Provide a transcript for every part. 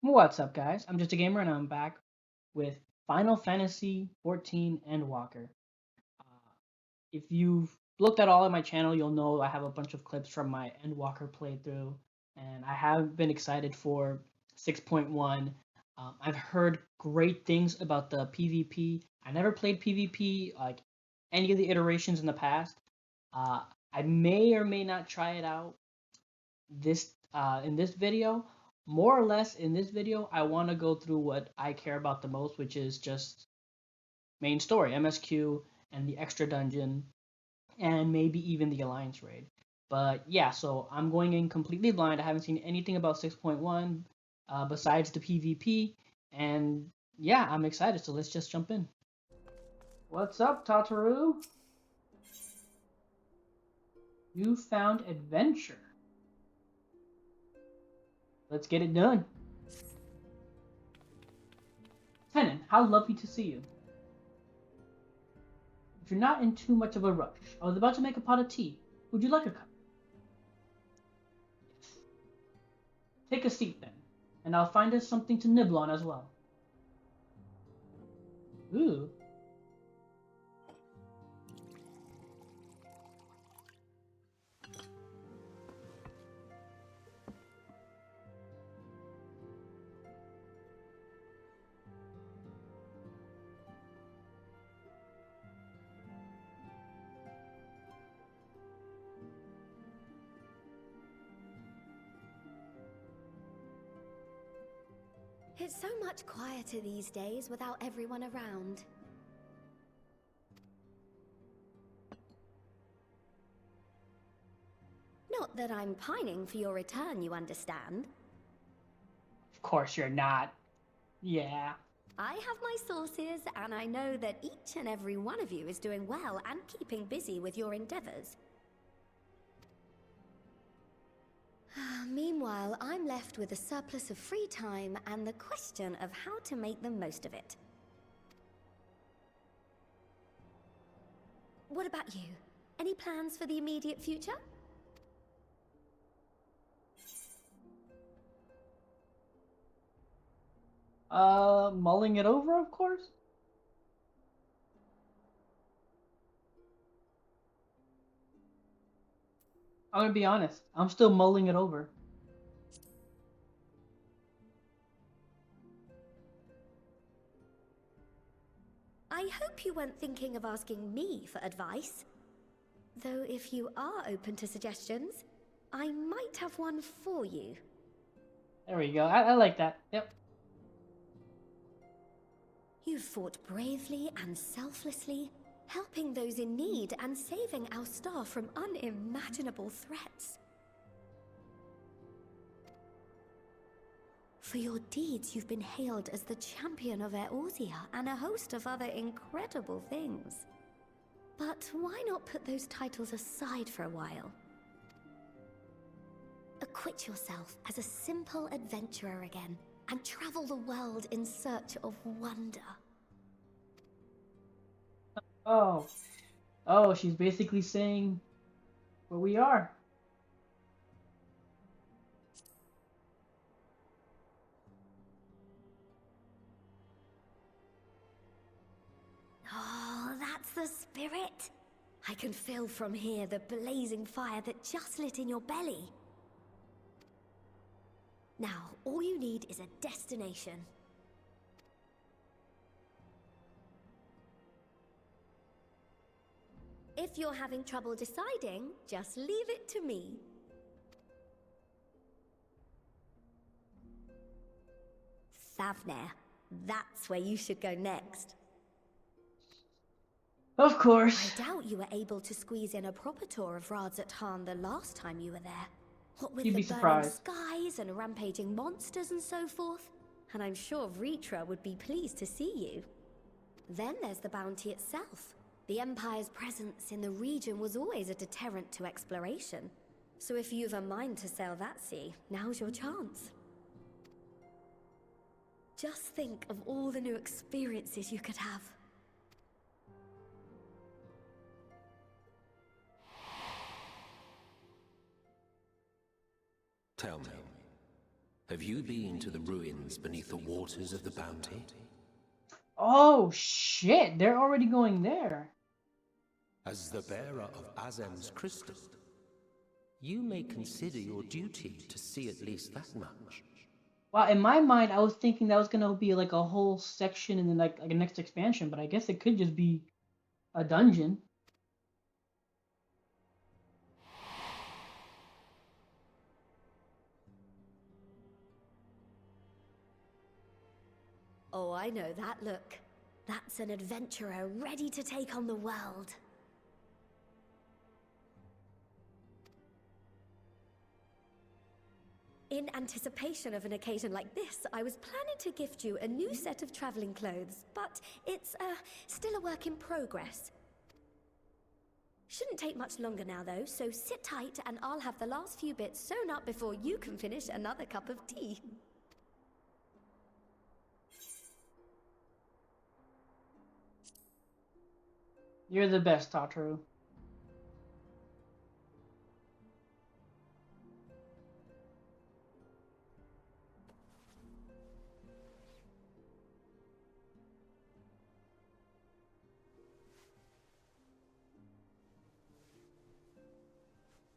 What's up, guys? I'm just a gamer, and I'm back with Final Fantasy XIV Endwalker. Uh, if you've looked at all of my channel, you'll know I have a bunch of clips from my Endwalker playthrough, and I have been excited for 6.1. I've heard great things about the PvP. I never played PvP like any of the iterations in the past. Uh, I may or may not try it out this in this video. More or less in this video, I want to go through what I care about the most, which is just main story, MSQ, and the extra dungeon, and maybe even the alliance raid. But yeah, so I'm going in completely blind. I haven't seen anything about 6.1 besides the PvP, and yeah, I'm excited. So let's just jump in. What's up, Tataru? You found adventure. Let's get it done. Tenon, how lovely to see you. If you're not in too much of a rush, I was about to make a pot of tea. Would you like a cup? Yes. Take a seat then, and I'll find us something to nibble on as well. Ooh. It's so much quieter these days without everyone around. Not that I'm pining for your return, you understand. Of course you're not. Yeah. I have my sources, and I know that each and every one of you is doing well and keeping busy with your endeavors. Meanwhile, I'm left with a surplus of free time and the question of how to make the most of it. What about you? Any plans for the immediate future? Mulling it over, of course. I'm gonna be honest. I'm still mulling it over. I hope you weren't thinking of asking me for advice. Though if you are open to suggestions, I might have one for you. There we go. I like that. Yep. You've fought bravely and selflessly, helping those in need and saving our star from unimaginable threats. For your deeds, you've been hailed as the champion of Eorzea and a host of other incredible things. But why not put those titles aside for a while? Acquit yourself as a simple adventurer again, and travel the world in search of wonder. Oh. Oh, she's basically saying where we are. Oh, that's the spirit! I can feel from here the blazing fire that just lit in your belly. Now, all you need is a destination. If you're having trouble deciding, just leave it to me. Thavner. That's where you should go next. Of course. I doubt you were able to squeeze in a proper tour of Radzatan the last time you were there. What with You'd the be burning surprised. skies and rampaging monsters and so forth. And I'm sure Ritra would be pleased to see you. Then there's the bounty itself. The Empire's presence in the region was always a deterrent to exploration. So if you've a mind to sail that sea, now's your chance. Just think of all the new experiences you could have. Tell me, Have you been to the ruins beneath the waters of the Bounty? Oh shit, they're already going there. As the bearer of Azem's crystal, you may consider your duty to see at least that much. Well, in my mind, I was thinking that was gonna be like a whole section in the like a next expansion, but I guess it could just be a dungeon. Oh, I know that look. That's an adventurer ready to take on the world. In anticipation of an occasion like this, I was planning to gift you a new set of traveling clothes, but it's still a work in progress. Shouldn't take much longer now though, so sit tight and I'll have the last few bits sewn up before you can finish another cup of tea. You're the best, Tataru.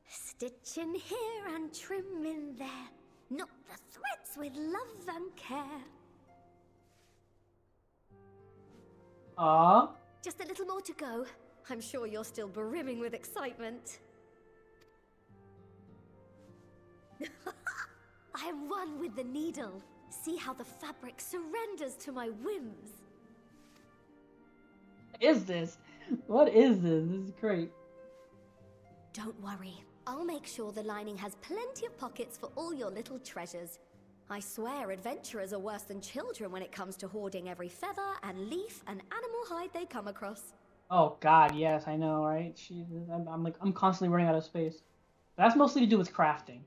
Stitch in here and trim in there. Knot the threads with love and care. Ah. Just a little more to go. I'm sure you're still brimming with excitement. I am one with the needle. See how the fabric surrenders to my whims. What is this? What is this? This is great. Don't worry. I'll make sure the lining has plenty of pockets for all your little treasures. I swear adventurers are worse than children when it comes to hoarding every feather and leaf and animal hide they come across. Oh God, yes, I know, right? I'm constantly running out of space. That's mostly to do with crafting.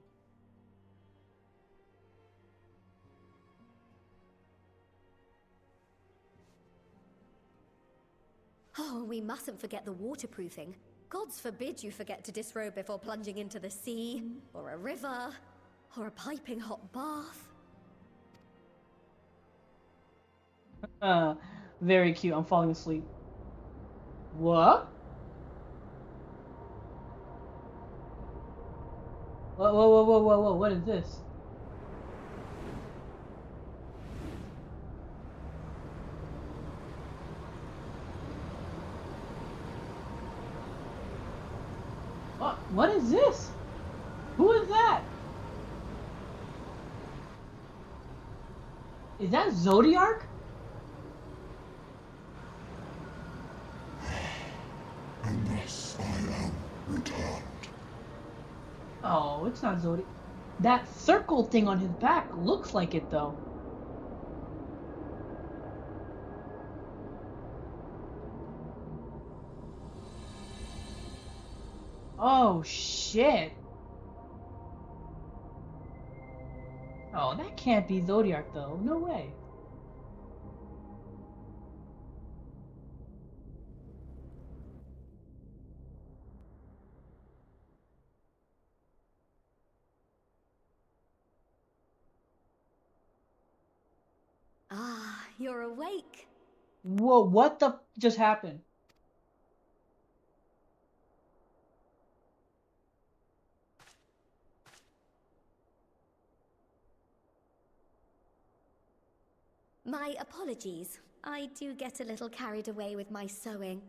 Oh, we mustn't forget the waterproofing. Gods forbid you forget to disrobe before plunging into the sea, or a river, or a piping hot bath. Very cute. I'm falling asleep. What? Whoa, whoa, whoa, whoa, whoa, whoa! What is this? What? What is this? Who is that? Is that Zodiark? And thus I am returned. Oh, it's not Zodiark. That circle thing on his back looks like it though. Oh shit. Oh, that can't be Zodiark though. No way. Ah, you're awake. Whoa, what the just happened? My apologies. I do get a little carried away with my sewing.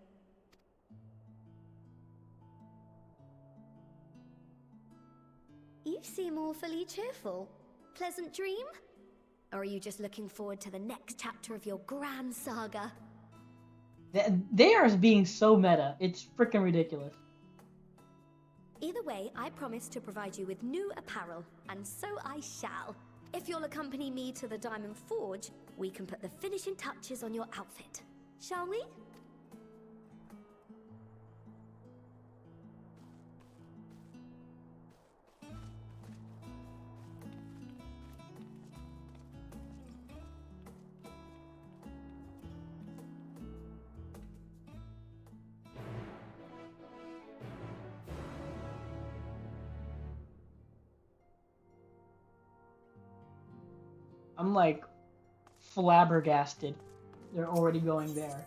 You seem awfully cheerful. Pleasant dream? Or are you just looking forward to the next chapter of your grand saga? They are being so meta. It's freaking ridiculous. Either way, I promise to provide you with new apparel, and so I shall. If you'll accompany me to the Diamond Forge, we can put the finishing touches on your outfit. Shall we? I'm like flabbergasted. They're already going there.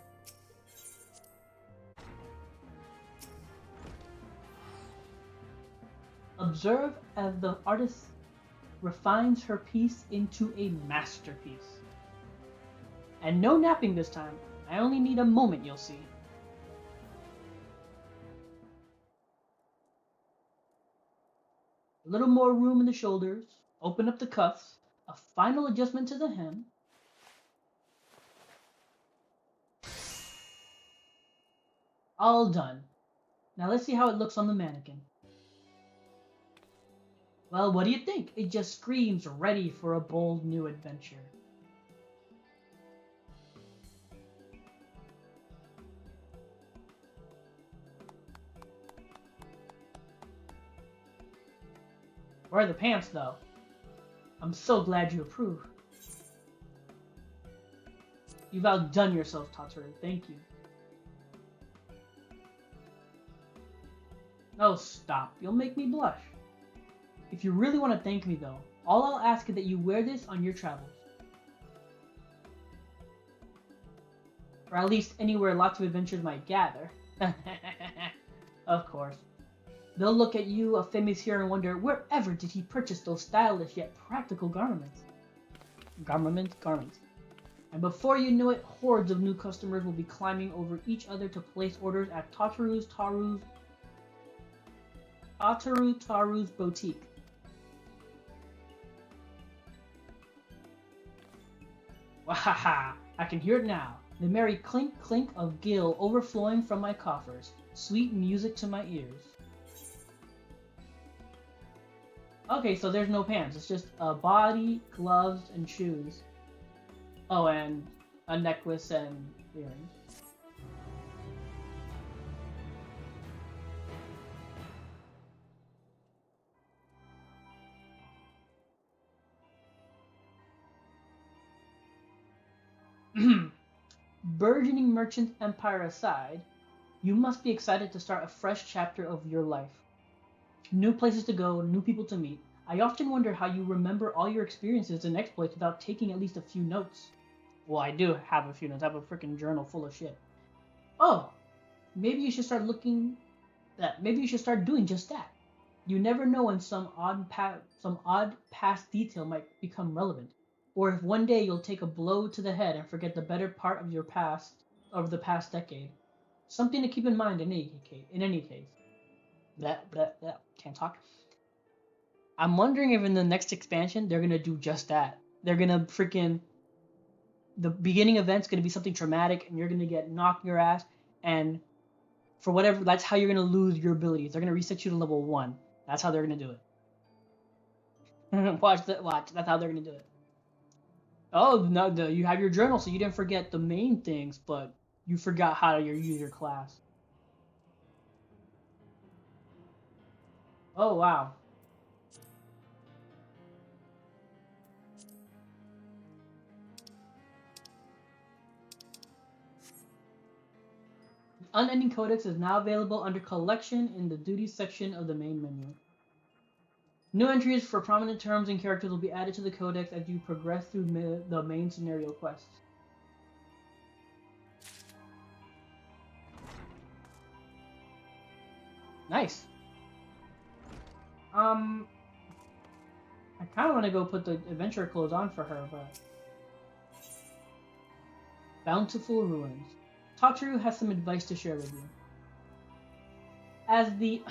Observe as the artist refines her piece into a masterpiece. And no napping this time. I only need a moment, you'll see. A little more room in the shoulders. Open up the cuffs. A final adjustment to the hem. All done. Now let's see how it looks on the mannequin. Well, what do you think? It just screams ready for a bold new adventure. Where are the pants, though? I'm so glad you approve. You've outdone yourself, Tataru. Thank you. Oh, stop. You'll make me blush. If you really want to thank me, though, all I'll ask is that you wear this on your travels. Or at least anywhere lots of adventures might gather. Of course. They'll look at you, a famous hero, and wonder, wherever did he purchase those stylish yet practical garments? Garments. And before you know it, hordes of new customers will be climbing over each other to place orders at Taru's boutique. Wahaha! I can hear it now. The merry clink clink of gill overflowing from my coffers. Sweet music to my ears. Okay, so there's no pants. It's just a body, gloves, and shoes. Oh, and a necklace and earrings. Burgeoning merchant empire aside, you must be excited to start a fresh chapter of your life. New places to go, new people to meet. I often wonder how you remember all your experiences and exploits without taking at least a few notes. Well, I do have a few notes. I have a freaking journal full of shit. Oh, maybe you should start doing just that. You never know when some odd past detail might become relevant, or if one day you'll take a blow to the head and forget the better part of the past decade. Something to keep in mind in any case. Can't talk. I'm wondering if in the next expansion they're gonna do just that. They're gonna the beginning event's gonna be something traumatic, and you're gonna get knocked in your ass, and for whatever, that's how you're gonna lose your abilities. They're gonna reset you to level 1. That's how they're gonna do it. Watch. That's how they're gonna do it. Oh no, you have your journal, so you didn't forget the main things, but you forgot how to use your class. Oh wow. The Unending Codex is now available under Collection in the Duties section of the main menu. New entries for prominent terms and characters will be added to the Codex as you progress through the main scenario quests. Nice. I kind of want to go put the adventure clothes on for her, but... Bountiful Ruins. Tataru has some advice to share with you. As the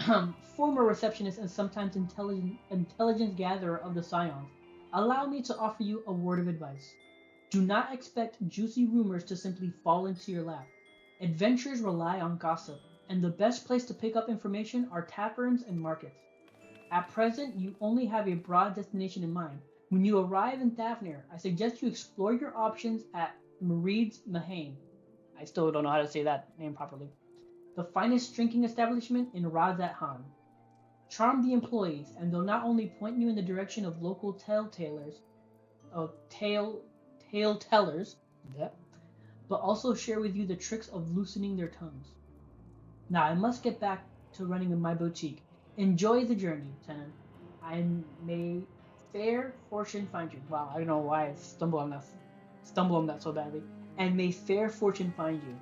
former receptionist and sometimes intelligence gatherer of the Scions, allow me to offer you a word of advice. Do not expect juicy rumors to simply fall into your lap. Adventures rely on gossip, and the best place to pick up information are taverns and markets. At present, you only have a broad destination in mind. When you arrive in Thavnir, I suggest you explore your options at Mareed's Mahane. I still don't know how to say that name properly. The finest drinking establishment in Razat Han. Charm the employees, and they'll not only point you in the direction of local tale-tellers, but also share with you the tricks of loosening their tongues. Now, I must get back to running my boutique. Enjoy the journey, tenant. I may fair fortune find you. Wow, I don't know why I stumble on that so badly. And may fair fortune find you.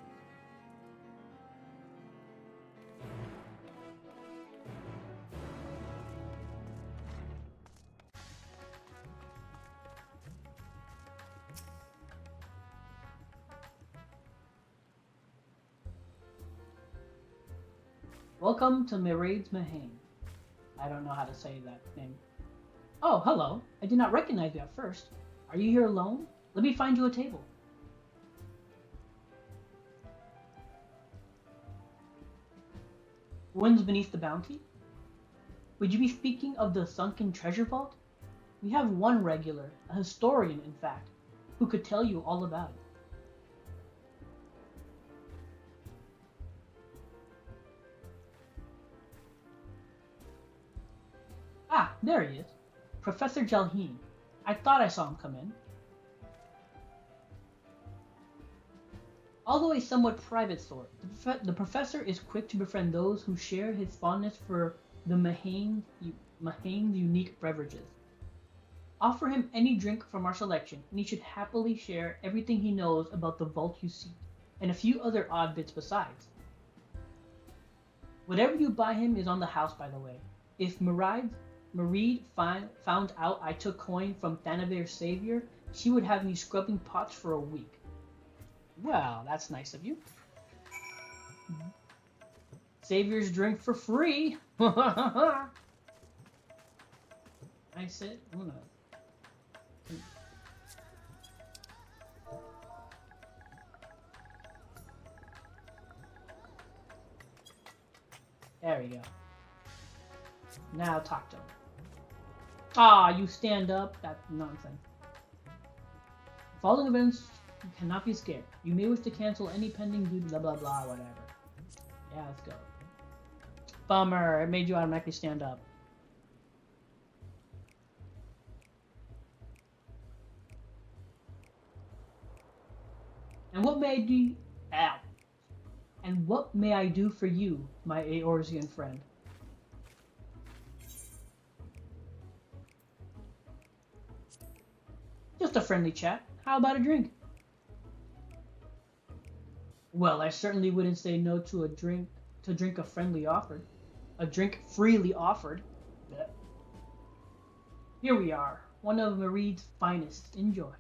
Welcome to Miraid's Mahane. I don't know how to say that name. Oh, hello. I did not recognize you at first. Are you here alone? Let me find you a table. Winds beneath the bounty? Would you be speaking of the sunken treasure vault? We have one regular, a historian in fact, who could tell you all about it. Ah, there he is. Professor Jalheen. I thought I saw him come in. Although a somewhat private sort, the professor is quick to befriend those who share his fondness for the Mahane's unique beverages. Offer him any drink from our selection, and he should happily share everything he knows about the vault you seek, and a few other odd bits besides. Whatever you buy him is on the house, by the way. If Mareed found out I took coin from Thanavir's savior, she would have me scrubbing pots for a week. Well, that's nice of you. Savior's drink for free. I said, I'm gonna. There we go. Now talk to him. Ah, you stand up? That's nonsense. Following events, you cannot be scared. You may wish to cancel any pending duty, blah blah blah, whatever. Yeah, let's go. Bummer, it made you automatically stand up. And what may I do for you, my Eorzean friend? Just a friendly chat. How about a drink? Well, I certainly wouldn't say no to a drink freely offered. A drink freely offered. Blech. Here we are, one of Mareed's finest. Enjoy.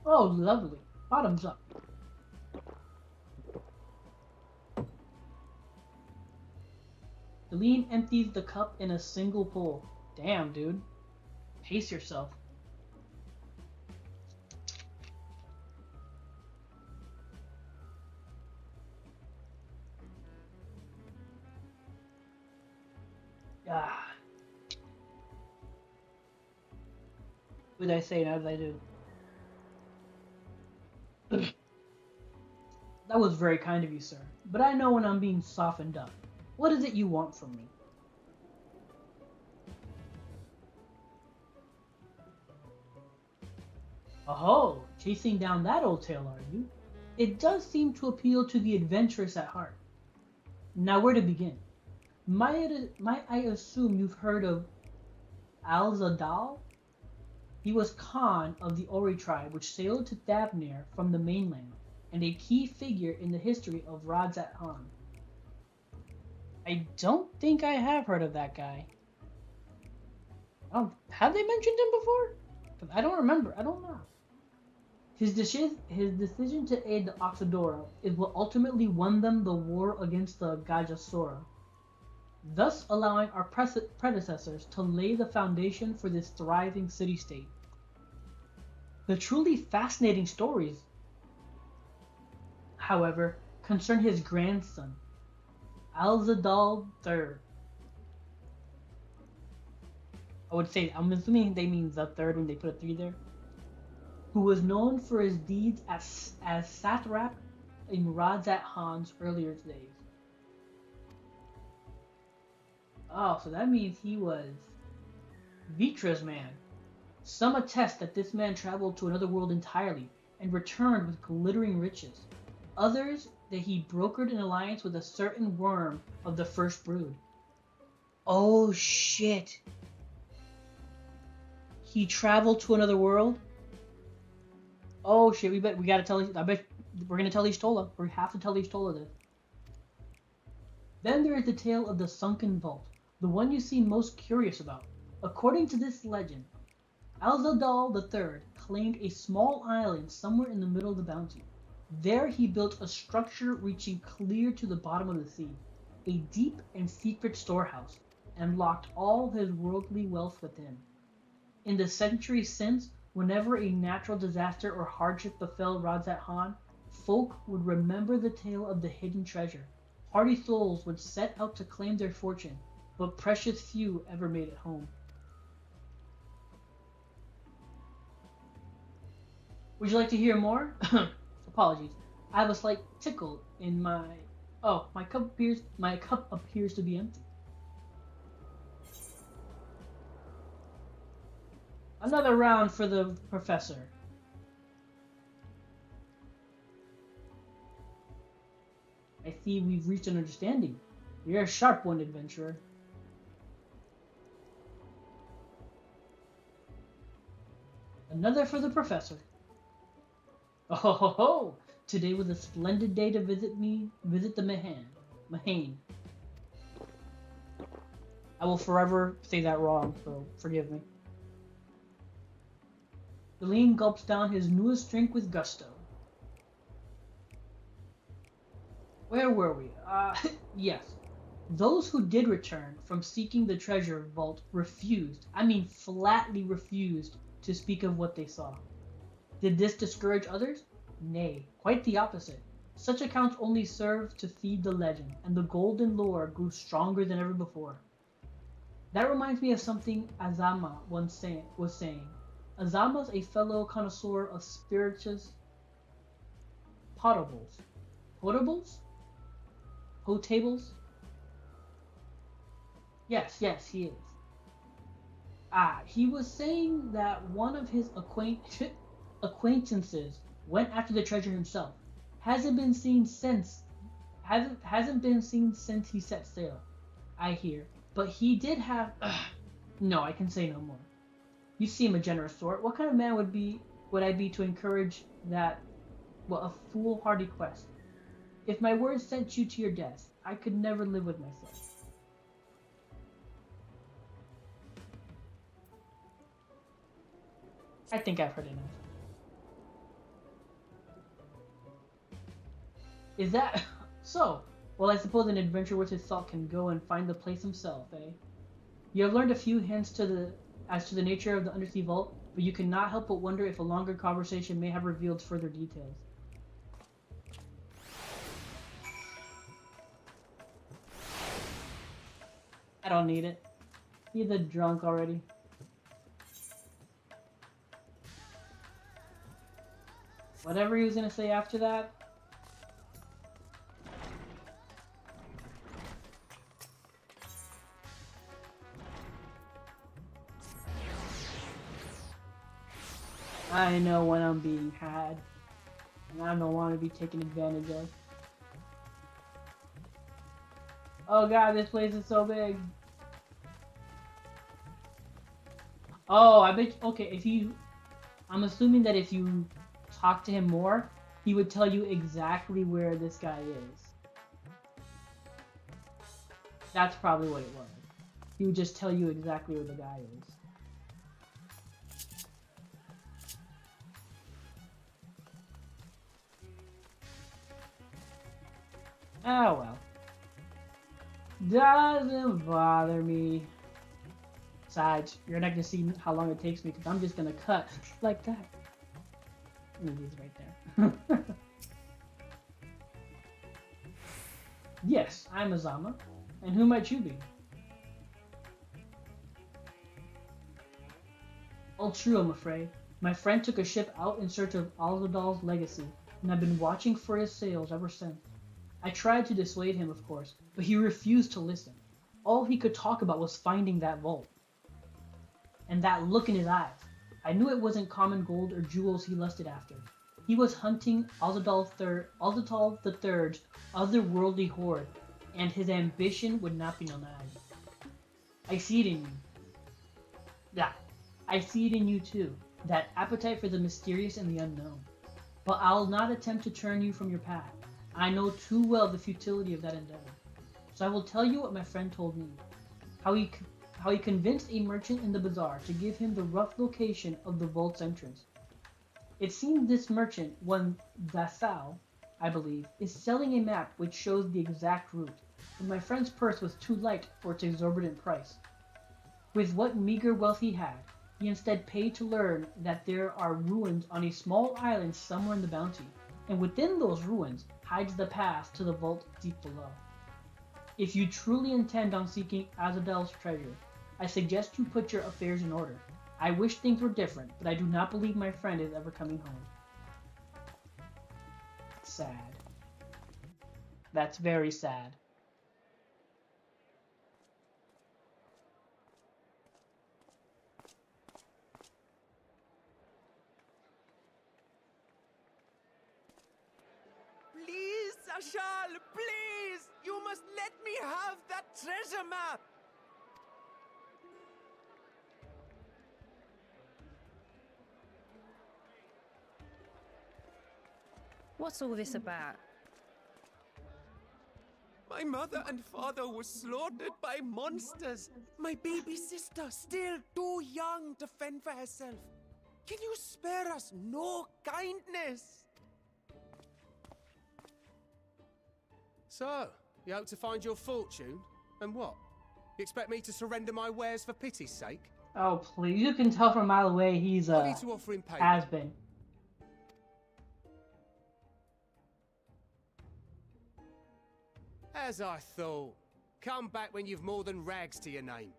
Oh, lovely. Bottoms up. Deline empties the cup in a single pull. Damn, dude. Pace yourself. Ah. What did I say? How did I do? That was very kind of you, sir. But I know when I'm being softened up. What is it you want from me? Oh, chasing down that old tale, are you? It does seem to appeal to the adventurous at heart. Now, where to begin? Might I assume you've heard of Al-Zadal? He was Khan of the Ori tribe, which sailed to Thavnir from the mainland, and a key figure in the history of Radzat-Han. I don't think I have heard of that guy. Oh, have they mentioned him before? Because I don't remember. I don't know. His decision to aid the Oxidora is what ultimately won them the war against the Gajasura, thus allowing our predecessors to lay the foundation for this thriving city-state. The truly fascinating stories, however, concern his grandson, Al-Zadal III. I would say, I'm assuming they mean the third when they put a 3 there. Who was known for his deeds as satrap in Radzat-Han's earlier days. Oh, so that means he was Vitra's man. Some attest that this man traveled to another world entirely and returned with glittering riches. Others that he brokered an alliance with a certain worm of the first brood. Oh shit. he traveled to another world. Oh shit, we gotta tell. I bet we're gonna tell Ishtola. We have to tell Ishtola this. Then there is the tale of the sunken vault, the one you seem most curious about. According to this legend, Alzadal III claimed a small island somewhere in the middle of the bounty. There he built a structure reaching clear to the bottom of the sea, a deep and secret storehouse, and locked all his worldly wealth within. In the centuries since, whenever a natural disaster or hardship befell Radzat Han, folk would remember the tale of the hidden treasure. Hardy souls would set out to claim their fortune, but precious few ever made it home. Would you like to hear more? Apologies. I have a slight tickle in my... Oh, my cup appears to be empty. Another round for the professor. I see we've reached an understanding. You're a sharp one, adventurer. Another for the professor. Oh ho ho ho! Today was a splendid day to visit the Mahane. I will forever say that wrong, so forgive me. Deline gulps down his newest drink with gusto. Where were we? Yes. Those who did return from seeking the treasure vault refused, I mean flatly refused, to speak of what they saw. Did this discourage others? Nay, quite the opposite. Such accounts only served to feed the legend, and the golden lore grew stronger than ever before. That reminds me of something Azama was saying. Azama's a fellow connoisseur of spirituous potables. Potables? Potables? Yes, he is. He was saying that one of his acquaintances went after the treasure himself. Hasn't been seen since he set sail, I hear. But he did have... No, I can say no more. You seem a generous sort. What kind of man would I be to encourage that, well, a foolhardy quest? If my words sent you to your death, I could never live with myself. I think I've heard enough. Is that so? Well, I suppose an adventurer worth his salt can go and find the place himself, eh? You have learned a few hints as to the nature of the undersea vault, but you cannot help but wonder if a longer conversation may have revealed further details. I don't need it. He's a drunk already. Whatever he was gonna say after that. I know when I'm being had, and I don't want to be taken advantage of. Oh god, this place is so big. Oh, I bet. Okay, I'm assuming that if you talk to him more, he would tell you exactly where this guy is. That's probably what it was. He would just tell you exactly where the guy is. Oh well. Doesn't bother me. Besides, you're not gonna see how long it takes me because I'm just gonna cut like that. He's right there. Yes, I'm Azama. And who might you be? All true, I'm afraid. My friend took a ship out in search of Alzadal's legacy, and I've been watching for his sails ever since. I tried to dissuade him, of course, but he refused to listen. All he could talk about was finding that vault. And that look in his eyes. I knew it wasn't common gold or jewels he lusted after. He was hunting Alzadal III's otherworldly hoard, and his ambition would not be denied. I see it in you. Yeah, I see it in you too, that appetite for the mysterious and the unknown. But I'll not attempt to turn you from your path. I know too well the futility of that endeavor. So I will tell you what my friend told me. How he convinced a merchant in the bazaar to give him the rough location of the vault's entrance. It seems this merchant, one Dasau, I believe, is selling a map which shows the exact route, but my friend's purse was too light for its exorbitant price. With what meager wealth he had, he instead paid to learn that there are ruins on a small island somewhere in the bounty, and within those ruins hides the path to the vault deep below. If you truly intend on seeking Azadel's treasure, I suggest you put your affairs in order. I wish things were different, but I do not believe my friend is ever coming home. Sad. That's very sad. Please, Ashal, please! You must let me have that treasure map! What's all this about? My mother and father were slaughtered by monsters. My baby sister, still too young to fend for herself. Can you spare us no kindness? So, you hope to find your fortune? And what? You expect me to surrender my wares for pity's sake? Oh, please. You can tell from a mile away he's I need to offer him payment. has been. As I thought. Come back when you've more than rags to your name.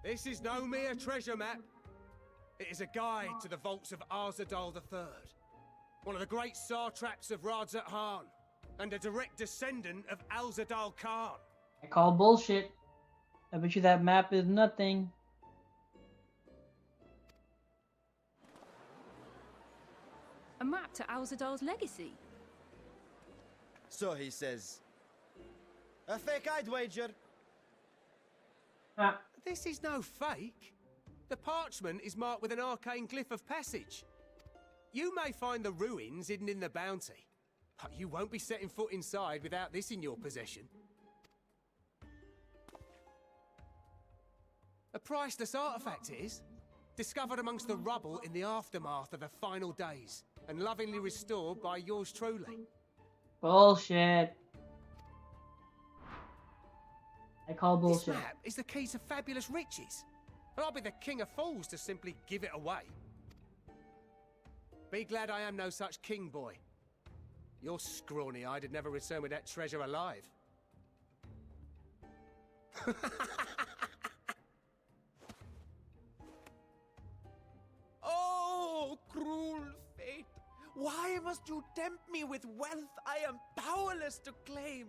This is no mere treasure map. It is a guide to the vaults of Arzadal III, one of the great satraps of Radzat Han, and a direct descendant of Alzadal Khan. I call bullshit. I bet you that map is nothing. A map to Alzadal's legacy? So he says. A fake, I'd wager. Ah, This is no fake. The parchment is marked with an arcane glyph of passage. You may find the ruins hidden in the bounty, but you won't be setting foot inside without this in your possession. A priceless artifact it is, discovered amongst the rubble in the aftermath of the final days, and lovingly restored by yours truly. bullshit. I call This bullshit. map is the key to fabulous riches, and I'll be the king of fools to simply give it away. Be glad I am no such king, boy. Your scrawny-eyed would never return with that treasure alive. Oh, cruel fate! Why must you tempt me with wealth I am powerless to claim?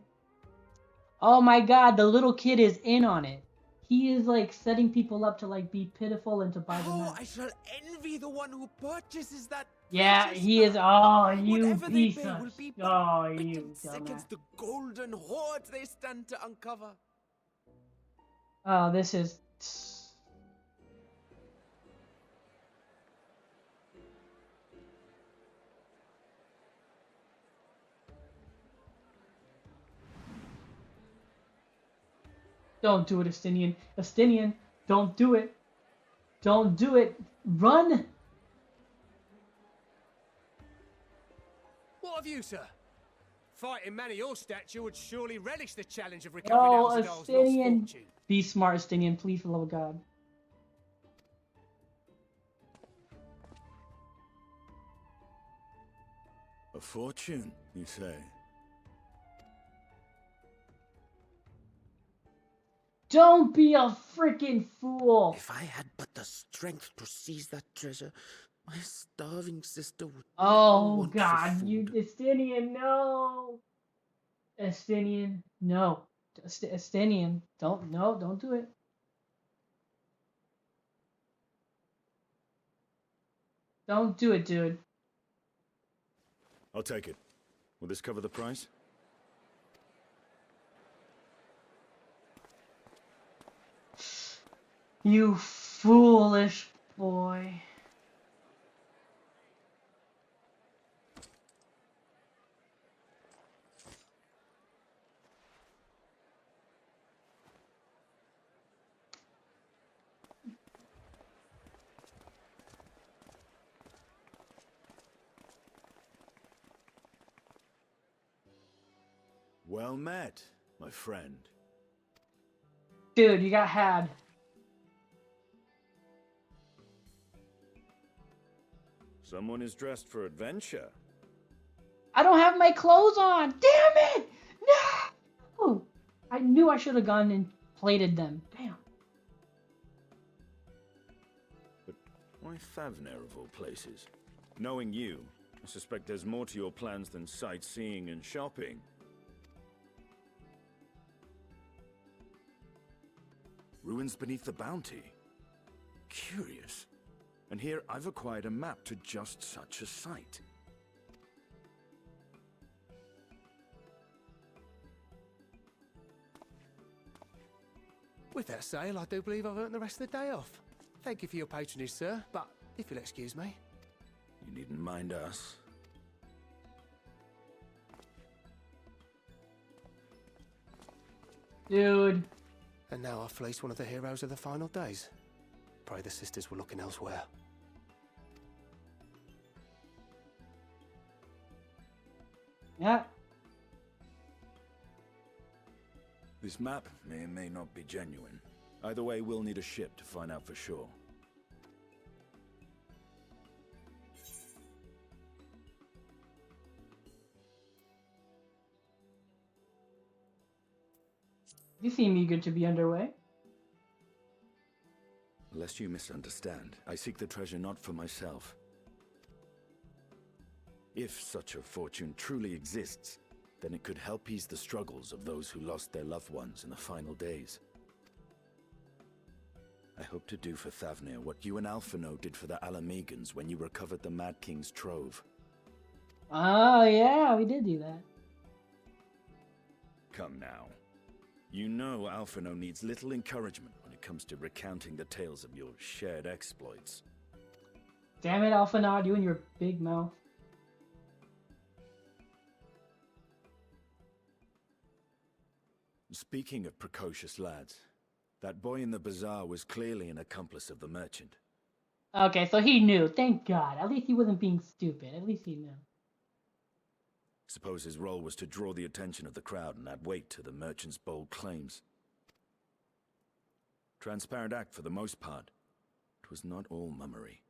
Oh my god, the little kid is in on it. He is like setting people up to like be pitiful and to buy the How map. I shall envy the one who purchases that. Yeah, precious he is. map. Oh, you Whatever they piece pay of. will be but Oh, you pittance dumbass. against the golden hoard they stand to uncover. Oh, this is. Don't do it, Estinian. Estinian, don't do it. Don't do it. Run! What of you, sir? Fighting man of your stature would surely relish the challenge of recovering Oh, Alzadal's lost Estinian. fortune. Be smart, Estinian, please, for the love of God. A fortune, you say? Don't be a freaking fool. If I had but the strength to seize that treasure, my starving sister would Oh never want for God, you food. Estinian, no. Estinian, no. Estinian, don't do it. Don't do it, dude. I'll take it. Will this cover the price? You foolish boy. Well met, my friend. Dude, you got had. Someone is dressed for adventure. I don't have my clothes on. Damn it! No! I knew I should have gone and plated them. Damn. But why Thavner of all places? Knowing you, I suspect there's more to your plans than sightseeing and shopping. Ruins beneath the Bounty. Curious. And here I've acquired a map to just such a site. With that sale, I do believe I've earned the rest of the day off. Thank you for your patronage, sir, but if you'll excuse me. You needn't mind us. Dude. And now I've fleeced one of the heroes of the final days. Pray the sisters were looking elsewhere. Yeah. This map may or may not be genuine. Either way, we'll need a ship to find out for sure. You seem eager to be underway. Lest you misunderstand, I seek the treasure not for myself. If such a fortune truly exists, then it could help ease the struggles of those who lost their loved ones in the final days. I hope to do for Thavner what you and Alphino did for the Alamegans when you recovered the Mad King's trove. Oh, yeah, we did do that. Come now. You know Alphino needs little encouragement when it comes to recounting the tales of your shared exploits. Damn it, Alphanod, you and your big mouth. Speaking of precocious lads, that boy in the bazaar was clearly an accomplice of the merchant. Okay, so he knew. Thank God. At least he wasn't being stupid. At least he knew. Suppose his role was to draw the attention of the crowd and add weight to the merchant's bold claims. Transparent act for the most part. It was not all mummery.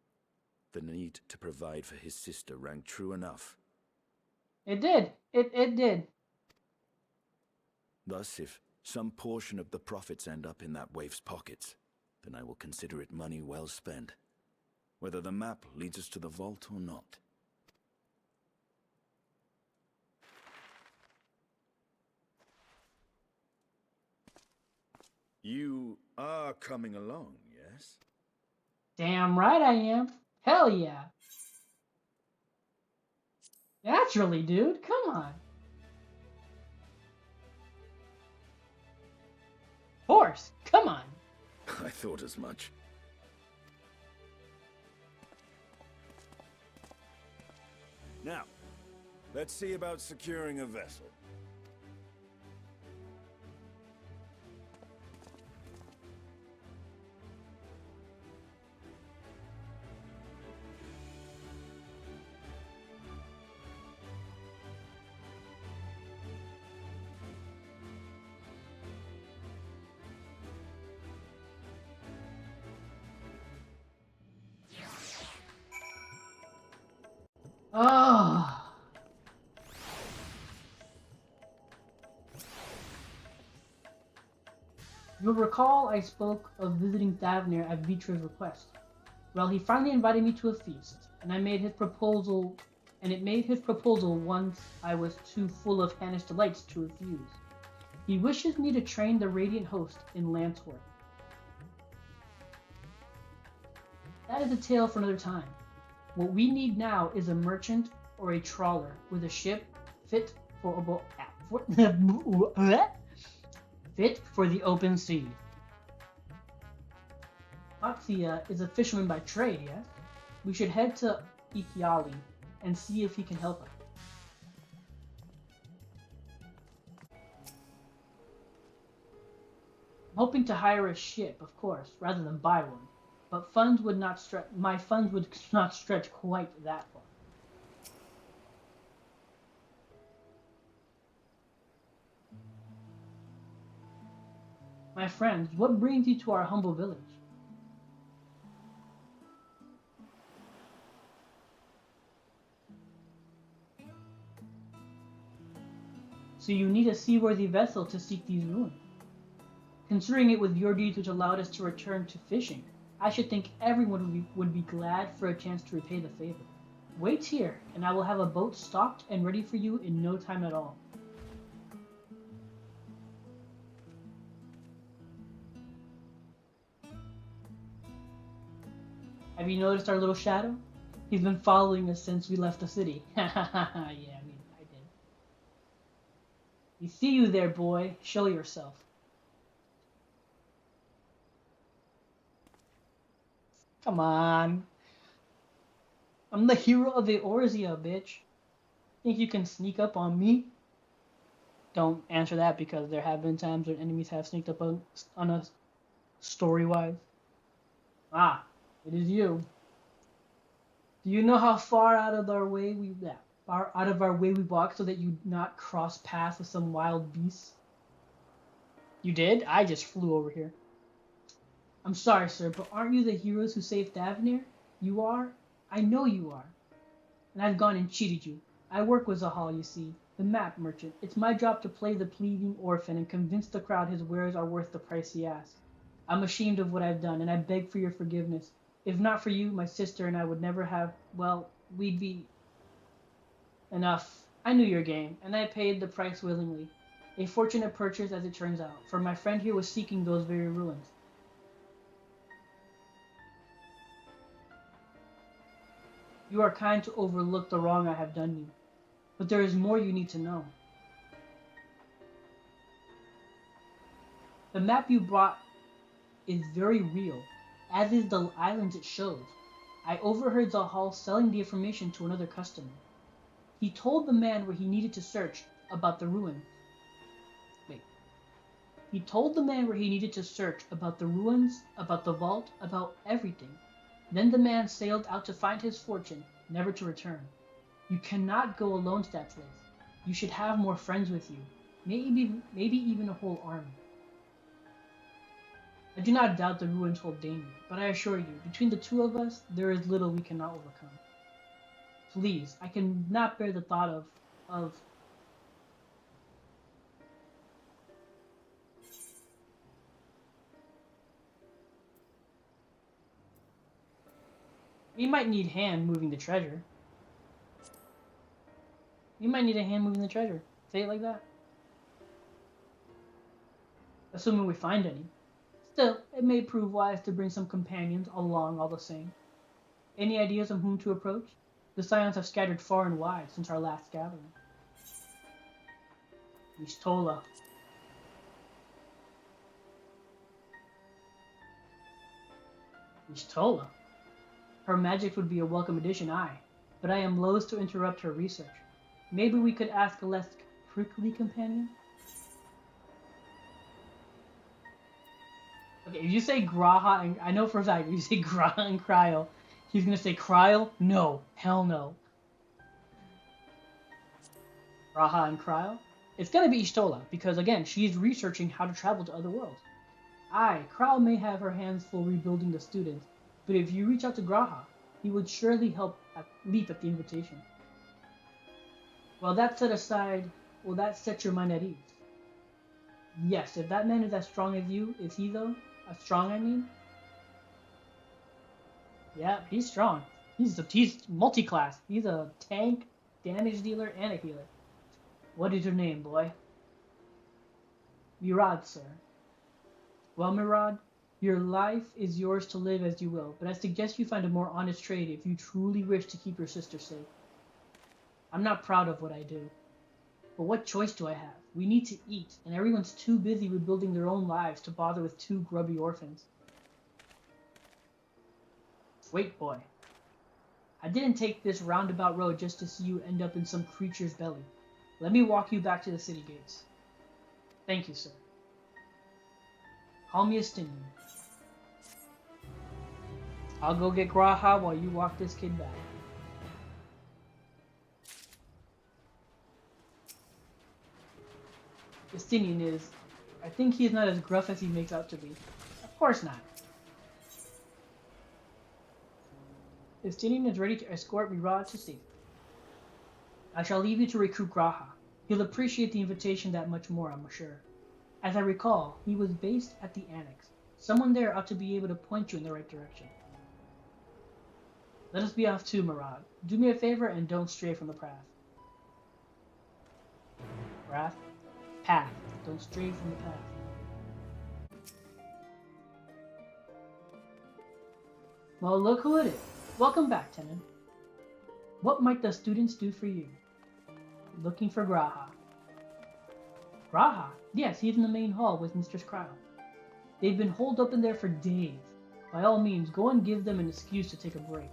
The need to provide for his sister rang true enough. It did. It did. Thus, if some portion of the profits end up in that waif's pockets, then I will consider it money well spent, whether the map leads us to the vault or not. You are coming along, yes? Damn right I am. Hell yeah. Naturally, dude. Come on. Horse, come on. I thought as much. Now, let's see about securing a vessel. Oh. You'll recall I spoke of visiting Thavner at Vitra's request. Well, he finally invited me to a feast, and it made his proposal once I was too full of Hanish delights to refuse. He wishes me to train the Radiant Host in lance work. That is a tale for another time. What we need now is a merchant or a trawler with a ship fit for fit for the open sea. Atsia is a fisherman by trade, yes? We should head to Ikiali and see if he can help us. I'm hoping to hire a ship, of course, rather than buy one. But my funds would not stretch quite that far. My friends, what brings you to our humble village? So you need a seaworthy vessel to seek these ruins. Considering it was your deeds which allowed us to return to fishing, I should think everyone would be glad for a chance to repay the favor. Wait here, and I will have a boat stocked and ready for you in no time at all. Have you noticed our little shadow? He's been following us since we left the city. Yeah, I did. We see you there, boy. Show yourself. Come on. I'm the hero of Eorzea, bitch. Think you can sneak up on me? Don't answer that because there have been times when enemies have sneaked up on us story-wise. Ah, it is you. Do you know how far out of our way we walk so that you not cross paths with some wild beasts? You did? I just flew over here. I'm sorry, sir, but aren't you the heroes who saved Davnir? You are? I know you are. And I've gone and cheated you. I work with Zahal, you see, the map merchant. It's my job to play the pleading orphan and convince the crowd his wares are worth the price he asks. I'm ashamed of what I've done, and I beg for your forgiveness. If not for you, my sister and I would never have, well, we'd be... Enough. I knew your game, and I paid the price willingly. A fortunate purchase, as it turns out, for my friend here was seeking those very ruins. You are kind to overlook the wrong I have done you, but there is more you need to know. The map you brought is very real, as is the islands it shows. I overheard Zahal selling the information to another customer. He told the man where he needed to search about the ruins. He told the man where he needed to search about the ruins, about the vault, about everything. Then the man sailed out to find his fortune, never to return. You cannot go alone to that place. You should have more friends with you, maybe even a whole army. I do not doubt the ruins hold danger, but I assure you, between the two of us, there is little we cannot overcome. Please, I cannot bear the thought of... We might need hand moving the treasure. You might need a hand moving the treasure. Say it like that. Assuming we find any. Still, it may prove wise to bring some companions along all the same. Any ideas on whom to approach? The Scions have scattered far and wide since our last gathering. Ishtola. Ishtola? Her magic would be a welcome addition, aye, but I am loath to interrupt her research. Maybe we could ask a less prickly companion? Okay, if you say Graha, and I know for a fact, if you say Graha and Cryo, he's gonna say Cryo? No. Hell no. Graha and Cryo? It's gonna be Ishtola, because again, she's researching how to travel to other worlds. Aye, Cryo may have her hands full rebuilding the students, but if you reach out to Graha, he would surely leap at the invitation. Well, that set aside, will that set your mind at ease? Yes, if that man is as strong as you, is he though? As strong, I mean? Yeah, he's strong. He's multi-class. He's a tank, damage dealer, and a healer. What is your name, boy? Mirad, sir. Well, Mirad, your life is yours to live as you will, but I suggest you find a more honest trade if you truly wish to keep your sister safe. I'm not proud of what I do. But what choice do I have? We need to eat, and everyone's too busy rebuilding their own lives to bother with two grubby orphans. Wait, boy. I didn't take this roundabout road just to see you end up in some creature's belly. Let me walk you back to the city gates. Thank you, sir. Call me Estinian. I'll go get Graha while you walk this kid back. Estinian is... I think he is not as gruff as he makes out to be. Of course not. Estinian is ready to escort Mirad to safety. I shall leave you to recruit Graha. He'll appreciate the invitation that much more, I'm sure. As I recall, he was based at the Annex. Someone there ought to be able to point you in the right direction. Let us be off too, Mirad. Do me a favor and don't stray from the path. Path. Don't stray from the path. Well, look who it is. Welcome back, Tenon. What might the students do for you? Looking for Graha. Graha? Yes, he's in the main hall with Mistress Crown. They've been holed up in there for days. By all means, go and give them an excuse to take a break.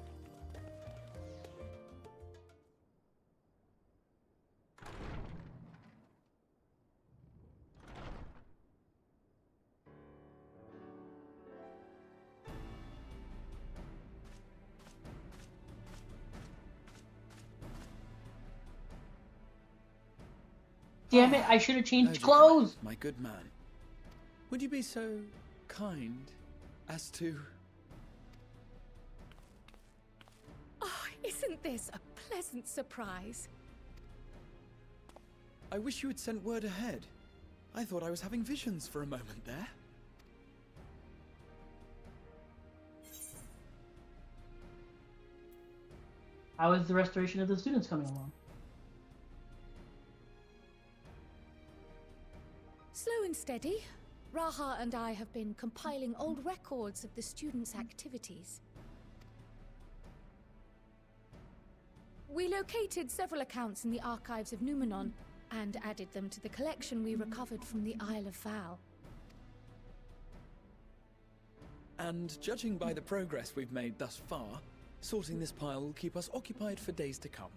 Damn it, I should have changed clothes! My good man. Would you be so kind as to... Oh, isn't this a pleasant surprise? I wish you had sent word ahead. I thought I was having visions for a moment there. How is the restoration of the students coming along? Slow and steady. Raha and I have been compiling old records of the students' activities. We located several accounts in the archives of Numenon and added them to the collection we recovered from the Isle of Val. And judging by the progress we've made thus far, sorting this pile will keep us occupied for days to come.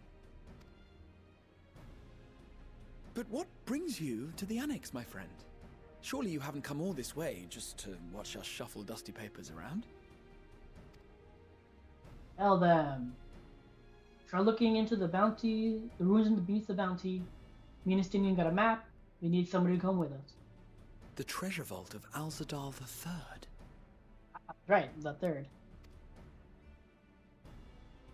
But what brings you to the Annex, my friend? Surely you haven't come all this way just to watch us shuffle dusty papers around? Tell them. Try looking into the bounty, the ruins beneath the bounty. Me and Estinian got a map. We need somebody to come with us. The treasure vault of Alzadal III. Right, the third.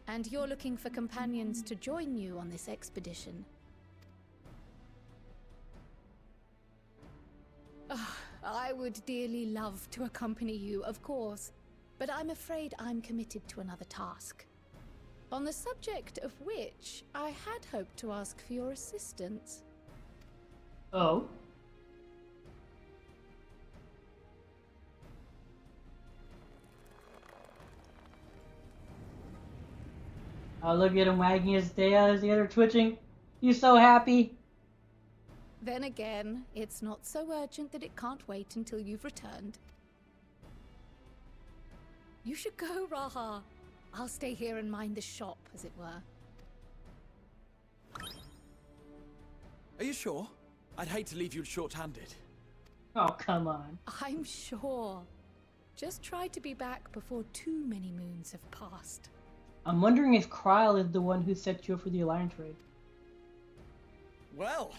And you're looking for companions to join you on this expedition. I would dearly love to accompany you, of course, but I'm afraid I'm committed to another task. On the subject of which, I had hoped to ask for your assistance. Oh? Oh, look at him wagging his tail. Is the other twitching? He's so happy. Then again, it's not so urgent that it can't wait until you've returned. You should go, Raha. I'll stay here and mind the shop, as it were. Are you sure? I'd hate to leave you short-handed. Oh, come on. I'm sure. Just try to be back before too many moons have passed. I'm wondering if Kryle is the one who set you up for the Alliance raid. Well,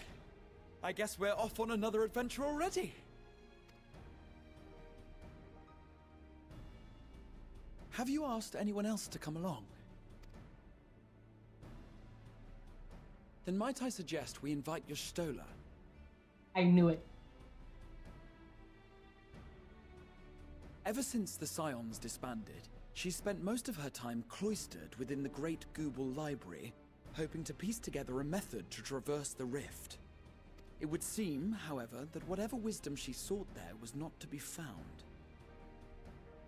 I guess we're off on another adventure already. Have you asked anyone else to come along? Then might I suggest we invite your Stola? I knew it. Ever since the Scions disbanded, she's spent most of her time cloistered within the Great Gooble Library, hoping to piece together a method to traverse the rift. It would seem, however, that whatever wisdom she sought there was not to be found.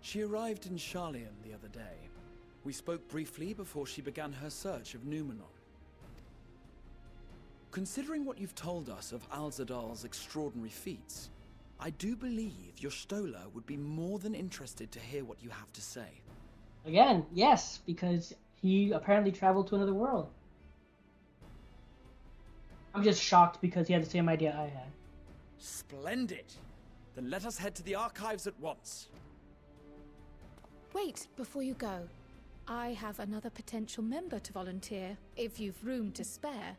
She arrived in Charlian the other day. We spoke briefly before she began her search of Numenon. Considering what you've told us of Alzadal's extraordinary feats, I do believe your Stola would be more than interested to hear what you have to say. Again, yes, because he apparently traveled to another world. I'm just shocked because he had the same idea I had. Splendid! Then let us head to the archives at once. Wait, before you go. I have another potential member to volunteer, if you've room to spare.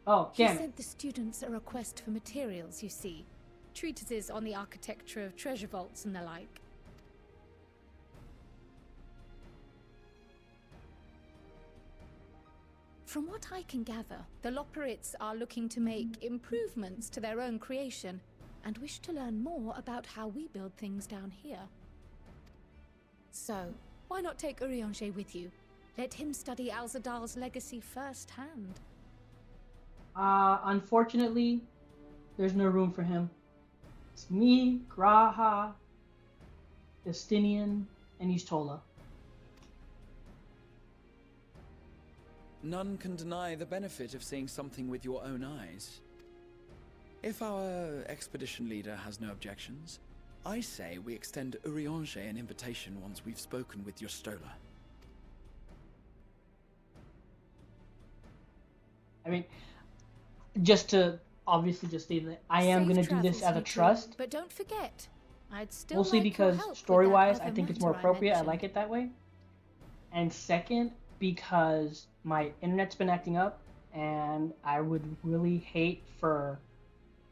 Oh, He damn it. sent the students a request for materials, you see. Treatises on the architecture of treasure vaults and the like. From what I can gather, the Loporrits are looking to make improvements to their own creation, and wish to learn more about how we build things down here. So, why not take Urianger with you? Let him study Alzadal's legacy firsthand. Unfortunately, there's no room for him. It's me, Graha, Justinian, and Yustola. None can deny the benefit of seeing something with your own eyes. If our expedition leader has no objections, I say we extend Urianger an invitation once we've spoken with your Stola. I mean, just to obviously just say that I am going to do this as a trust. But don't forget, I'd still mostly like because your help story-wise, with that I other think it's more matter I appropriate. I mentioned. like it that way. And second, because my internet's been acting up, and I would really hate for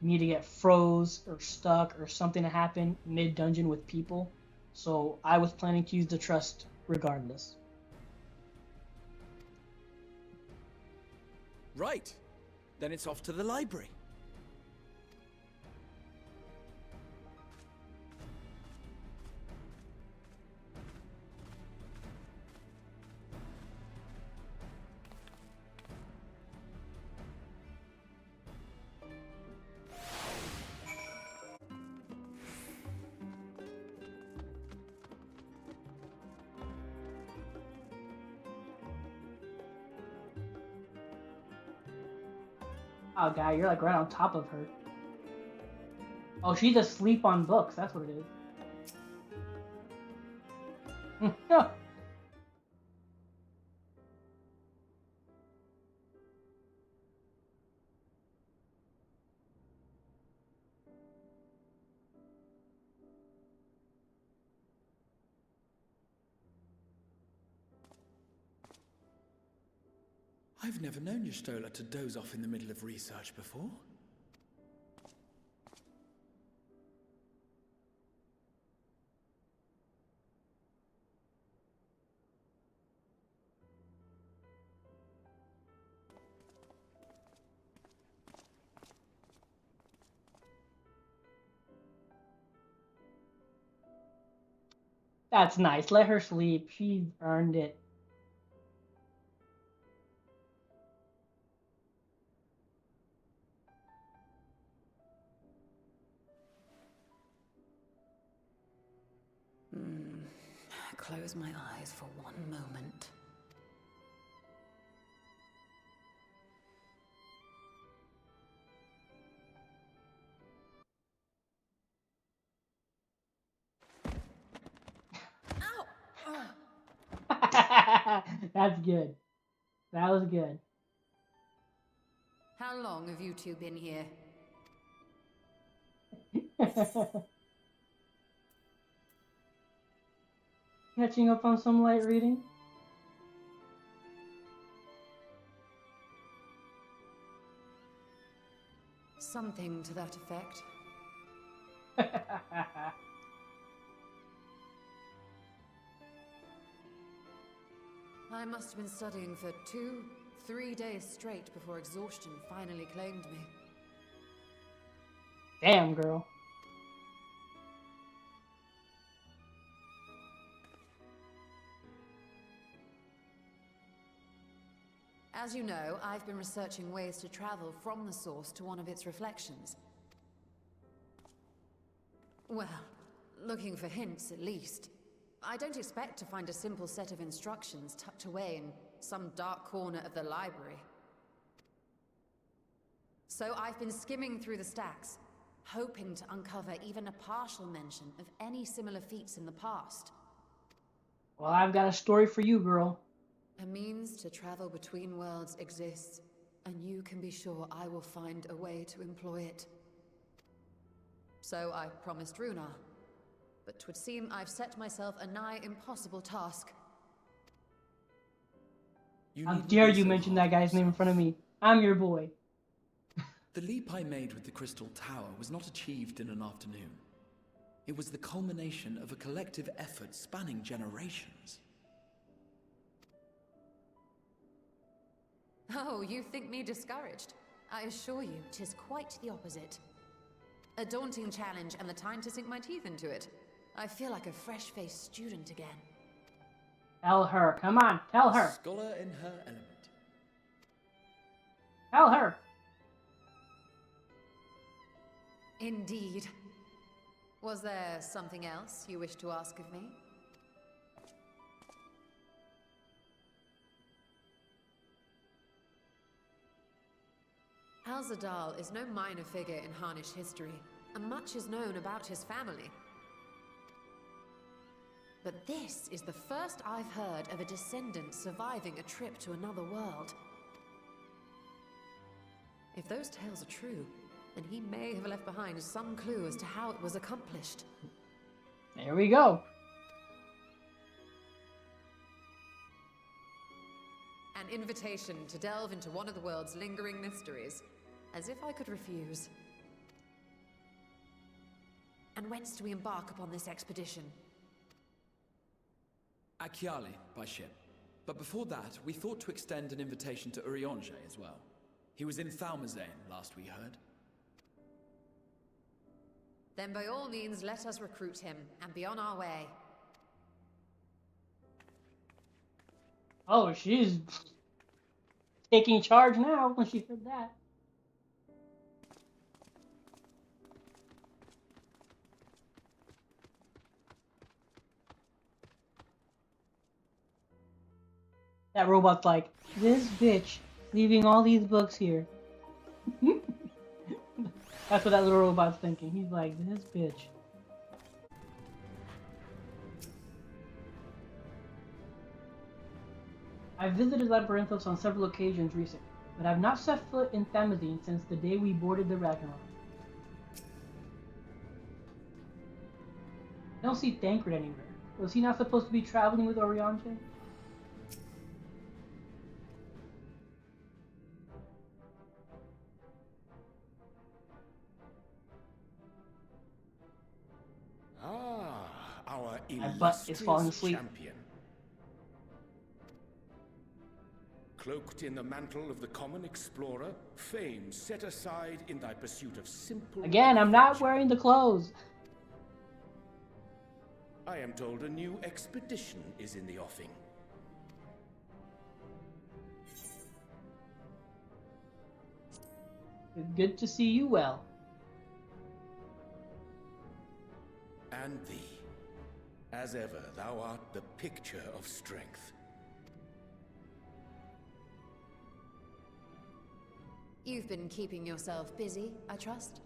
me to get froze or stuck or something to happen mid-dungeon with people. So I was planning to use the trust regardless. Right. Then it's off to the library. Oh, guy, you're like right on top of her. Oh, she's asleep on books. That's what it is. I've never known your Stola to doze off in the middle of research before. That's nice. Let her sleep. She earned it. Close my eyes for one moment. That's good. That was good. How long have you two been here? Catching up on some light reading? Something to that effect. I must have been studying for 2-3 days straight before exhaustion finally claimed me. Damn, girl. As you know, I've been researching ways to travel from the source to one of its reflections. Well, looking for hints at least. I don't expect to find a simple set of instructions tucked away in some dark corner of the library. So I've been skimming through the stacks, hoping to uncover even a partial mention of any similar feats in the past. Well, I've got a story for you, girl. A means to travel between worlds exists, and you can be sure I will find a way to employ it. So I promised Runa, but 'twould seem I've set myself a nigh impossible task. How dare you mention that guy's name in front of me? I'm your boy. The leap I made with the Crystal Tower was not achieved in an afternoon. It was the culmination of a collective effort spanning generations. Oh, you think me discouraged? I assure you, 'tis quite the opposite. A daunting challenge and the time to sink my teeth into it. I feel like a fresh-faced student again. Tell her. Come on, tell her. A scholar in her element. Tell her. Indeed. Was there something else you wish to ask of me? Alzadal is no minor figure in Harnish history, and much is known about his family. But this is the first I've heard of a descendant surviving a trip to another world. If those tales are true, then he may have left behind some clue as to how it was accomplished. There we go. An invitation to delve into one of the world's lingering mysteries. As if I could refuse. And whence do we embark upon this expedition? Achiali, by ship. But before that, we thought to extend an invitation to Urianger as well. He was in Thalmazane last we heard. Then by all means, let us recruit him and be on our way. Oh, she's taking charge now when she heard that. That robot's like, this bitch leaving all these books here. That's what that little robot's thinking. He's like, this bitch. I've visited Labyrinthos on several occasions recently, but I've not set foot in Thamazine since the day we boarded the Ragnarok. I don't see Thancred anywhere. Was he not supposed to be traveling with Oriange? Our butt is falling illustrious asleep. champion. Cloaked in the mantle of the common explorer, fame set aside in thy pursuit of simple... Again, I'm not wearing the clothes. I am told a new expedition is in the offing. Good to see you well. And thee. As ever, thou art the picture of strength. You've been keeping yourself busy, I trust?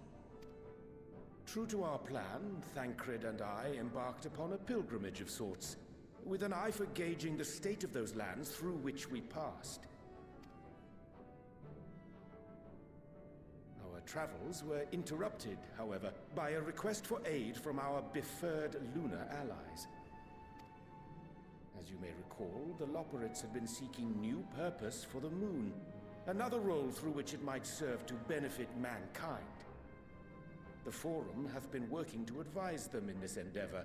True to our plan, Thancred and I embarked upon a pilgrimage of sorts, with an eye for gauging the state of those lands through which we passed. Our travels were interrupted, however, by a request for aid from our befurred lunar allies. As you may recall, the Loporrits had been seeking new purpose for the moon, another role through which it might serve to benefit mankind. The Forum hath been working to advise them in this endeavor,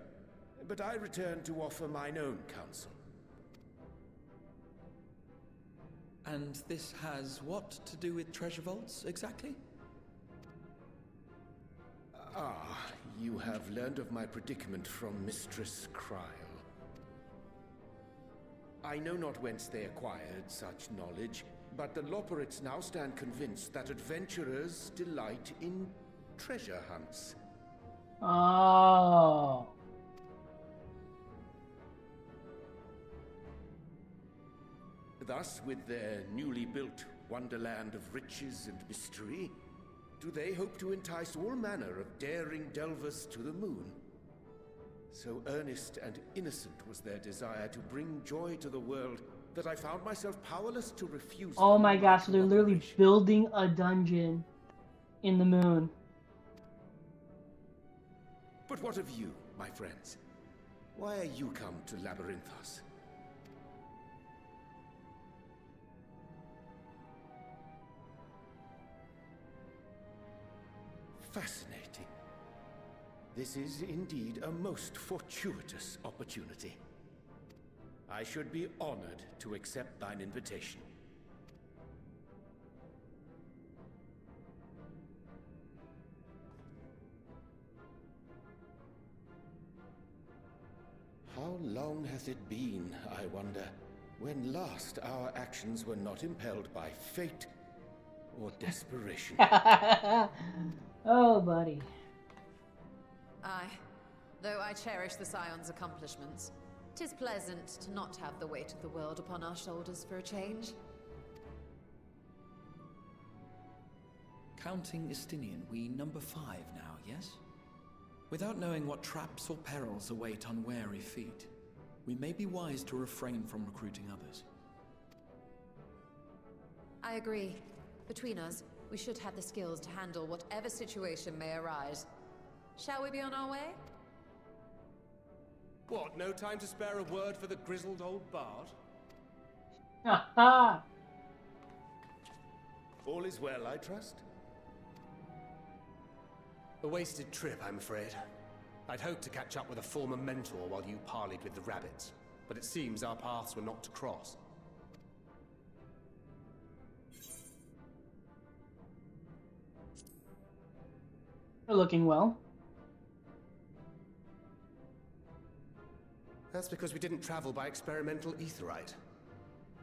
but I return to offer mine own counsel. And this has what to do with treasure vaults, exactly? Ah, you have learned of my predicament from Mistress Kryl. I know not whence they acquired such knowledge, but the Loporrits now stand convinced that adventurers delight in treasure hunts. Oh. Thus, with their newly built wonderland of riches and mystery, do they hope to entice all manner of daring delvers to the moon. So earnest and innocent was their desire to bring joy to the world that I found myself powerless to refuse. Oh my gosh, so they're literally building a dungeon in the moon. But what of you, my friends? Why are you come to Labyrinthos? Fascinating. This is indeed a most fortuitous opportunity. I should be honored to accept thine invitation. How long hath it been, I wonder, when last our actions were not impelled by fate or desperation? Oh, buddy. Aye. Though I cherish the Scion's accomplishments, 'tis pleasant to not have the weight of the world upon our shoulders for a change. Counting Istinian, we number 5 now, yes? Without knowing what traps or perils await unwary feet, we may be wise to refrain from recruiting others. I agree. Between us, we should have the skills to handle whatever situation may arise. Shall we be on our way? What, no time to spare a word for the grizzled old bard? Ha All is well, I trust? A wasted trip, I'm afraid. I'd hoped to catch up with a former mentor while you parleyed with the rabbits, but it seems our paths were not to cross. They're looking well. That's because we didn't travel by experimental etherite.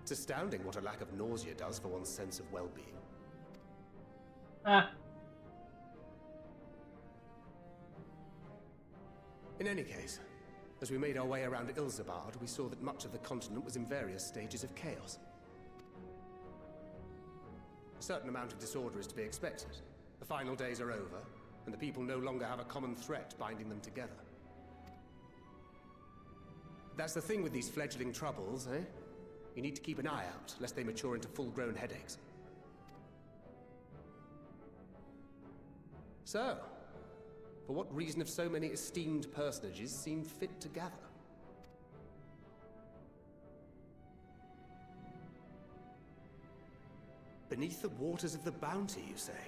It's astounding what a lack of nausea does for one's sense of well-being. Ah. In any case, as we made our way around Ilzabard, we saw that much of the continent was in various stages of chaos. A certain amount of disorder is to be expected. The final days are over, and the people no longer have a common threat binding them together. That's the thing with these fledgling troubles, eh? You need to keep an eye out, lest they mature into full-grown headaches. So, for what reason have so many esteemed personages seen fit to gather? Beneath the waters of the Bounty, you say?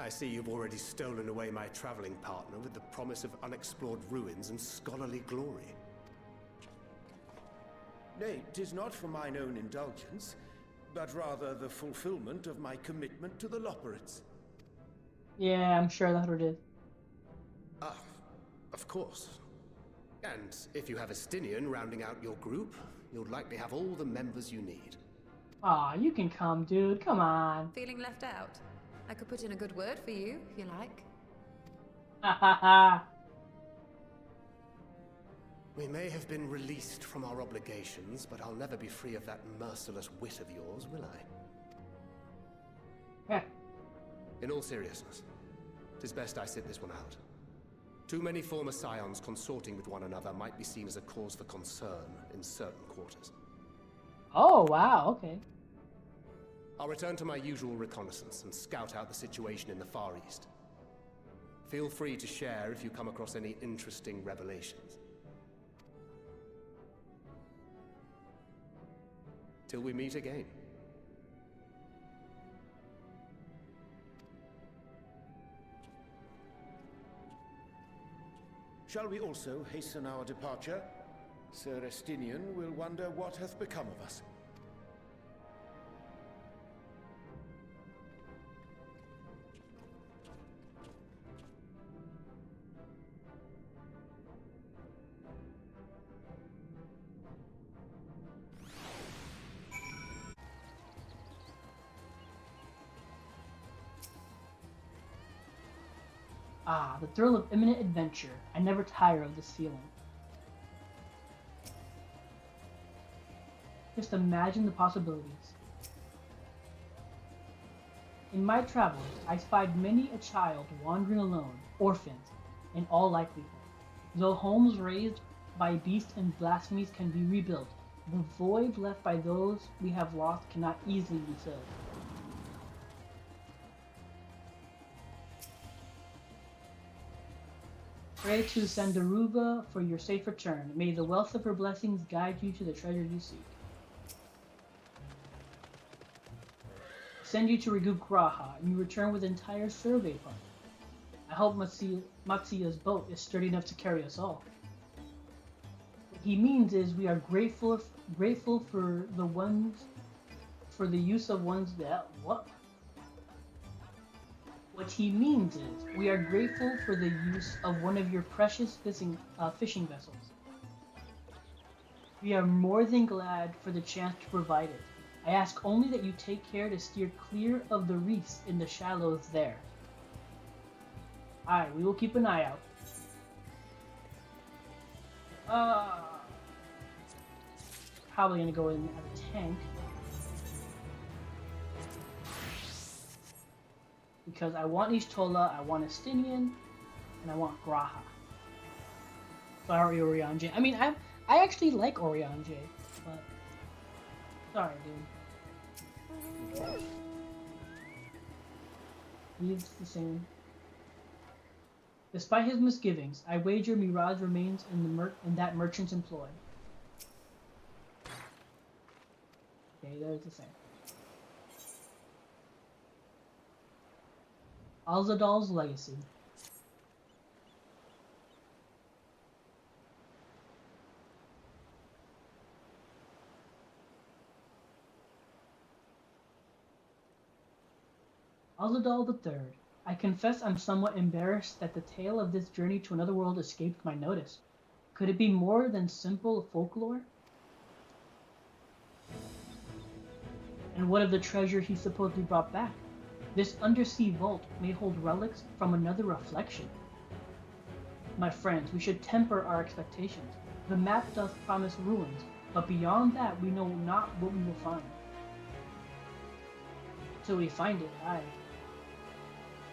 I see you've already stolen away my traveling partner with the promise of unexplored ruins and scholarly glory. Nay, 'tis not for mine own indulgence, but rather the fulfillment of my commitment to the Loporits. Yeah, I'm sure that's what it is. Ah, of course. And if you have Estinian rounding out your group, you'll likely have all the members you need. Aw, you can come, dude. Come on. Feeling left out? I could put in a good word for you, if you like. Ha ha ha. We may have been released from our obligations, but I'll never be free of that merciless wit of yours, will I? Heh. In all seriousness, it is best I sit this one out. Too many former scions consorting with one another might be seen as a cause for concern in certain quarters. Oh, wow, okay. I'll return to my usual reconnaissance and scout out the situation in the Far East. Feel free to share if you come across any interesting revelations. Till we meet again. Shall we also hasten our departure? Sir Estinian will wonder what hath become of us. Ah, the thrill of imminent adventure. I never tire of this feeling. Just imagine the possibilities. In my travels, I spied many a child wandering alone, orphans, in all likelihood. Though homes razed by beasts and blasphemies can be rebuilt, the void left by those we have lost cannot easily be filled. Pray to Sandaruva for your safe return. May the wealth of her blessings guide you to the treasure you seek. Send you to Rigu Graha, and you return with an entire survey party. I hope Matsuya's boat is sturdy enough to carry us all. What he means is we are grateful for the use of one's what? What he means is we are grateful for the use of one of your precious fishing vessels. We are more than glad for the chance to provide it. I ask only that you take care to steer clear of the reefs in the shallows there. Aye, we will keep an eye out. Probably gonna go in as a tank. Because I want Ishtola, I want Estinian, and I want Graha. Sorry, Orionje. I mean, I actually like Orionje, but sorry, dude. He's the same. Despite his misgivings, I wager Mirage remains in that merchant's employ. Okay, there's the same. Alzadal's legacy. Alzadal III. I confess I'm somewhat embarrassed that the tale of this journey to another world escaped my notice. Could it be more than simple folklore? And what of the treasure he supposedly brought back? This undersea vault may hold relics from another reflection. My friends, we should temper our expectations. The map does promise ruins, but beyond that we know not what we will find. Till we find it, aye.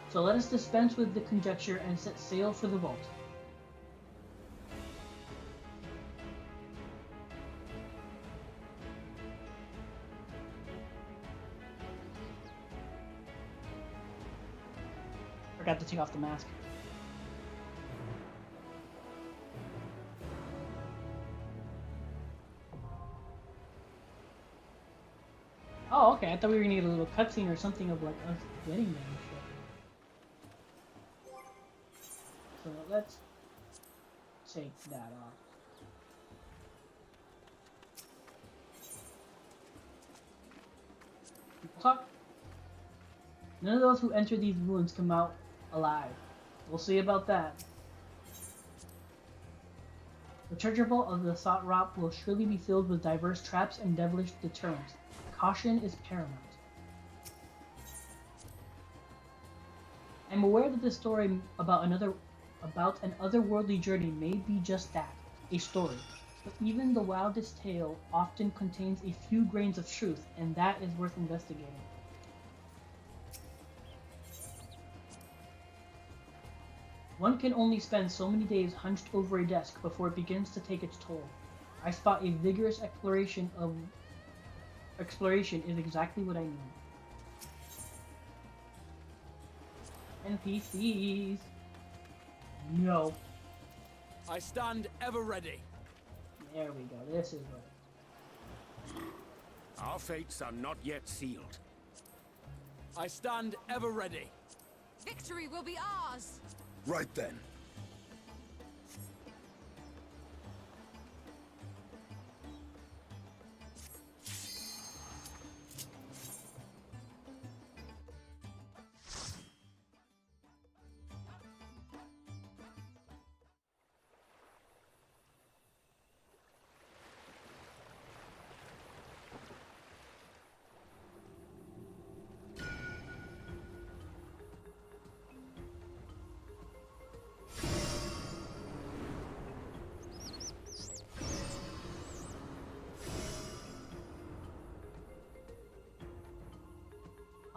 So let us dispense with the conjecture and set sail for the vault. Forgot to take off the mask. Oh, okay. I thought we were gonna get a little cutscene or something of like us getting there and shit. So let's take that off. Talk. None of those who enter these ruins come out alive. We'll see about that. The treasure vault of the Thought Rop will surely be filled with diverse traps and devilish deterrents. Caution is paramount. I'm aware that the story about an otherworldly journey may be just that, a story. But even the wildest tale often contains a few grains of truth, and that is worth investigating. One can only spend so many days hunched over a desk before it begins to take its toll. I spot a vigorous exploration is exactly what I need. NPCs. No. I stand ever ready. There we go. This is what. Our fates are not yet sealed. I stand ever ready. Victory will be ours! Right then.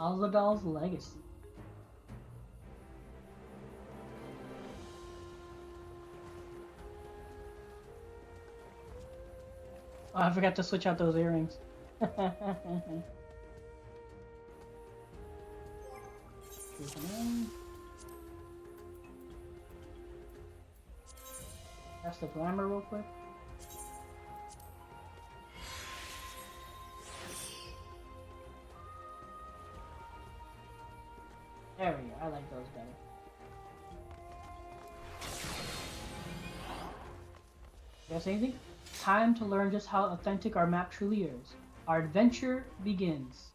Alzadal's Legacy. Oh, I forgot to switch out those earrings. That's the glamour real quick. There we go. I like those better. Guess anything? Time to learn just how authentic our map truly is. Our adventure begins.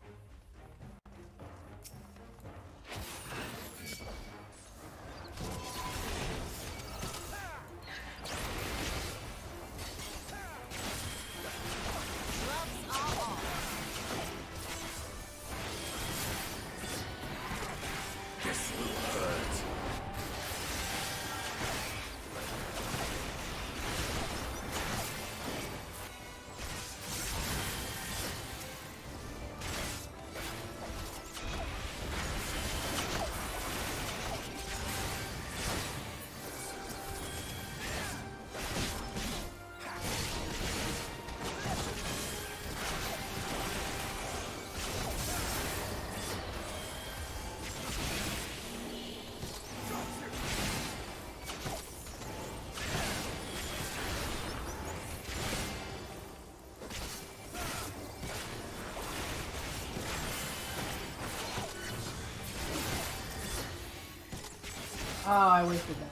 Oh, I wasted that.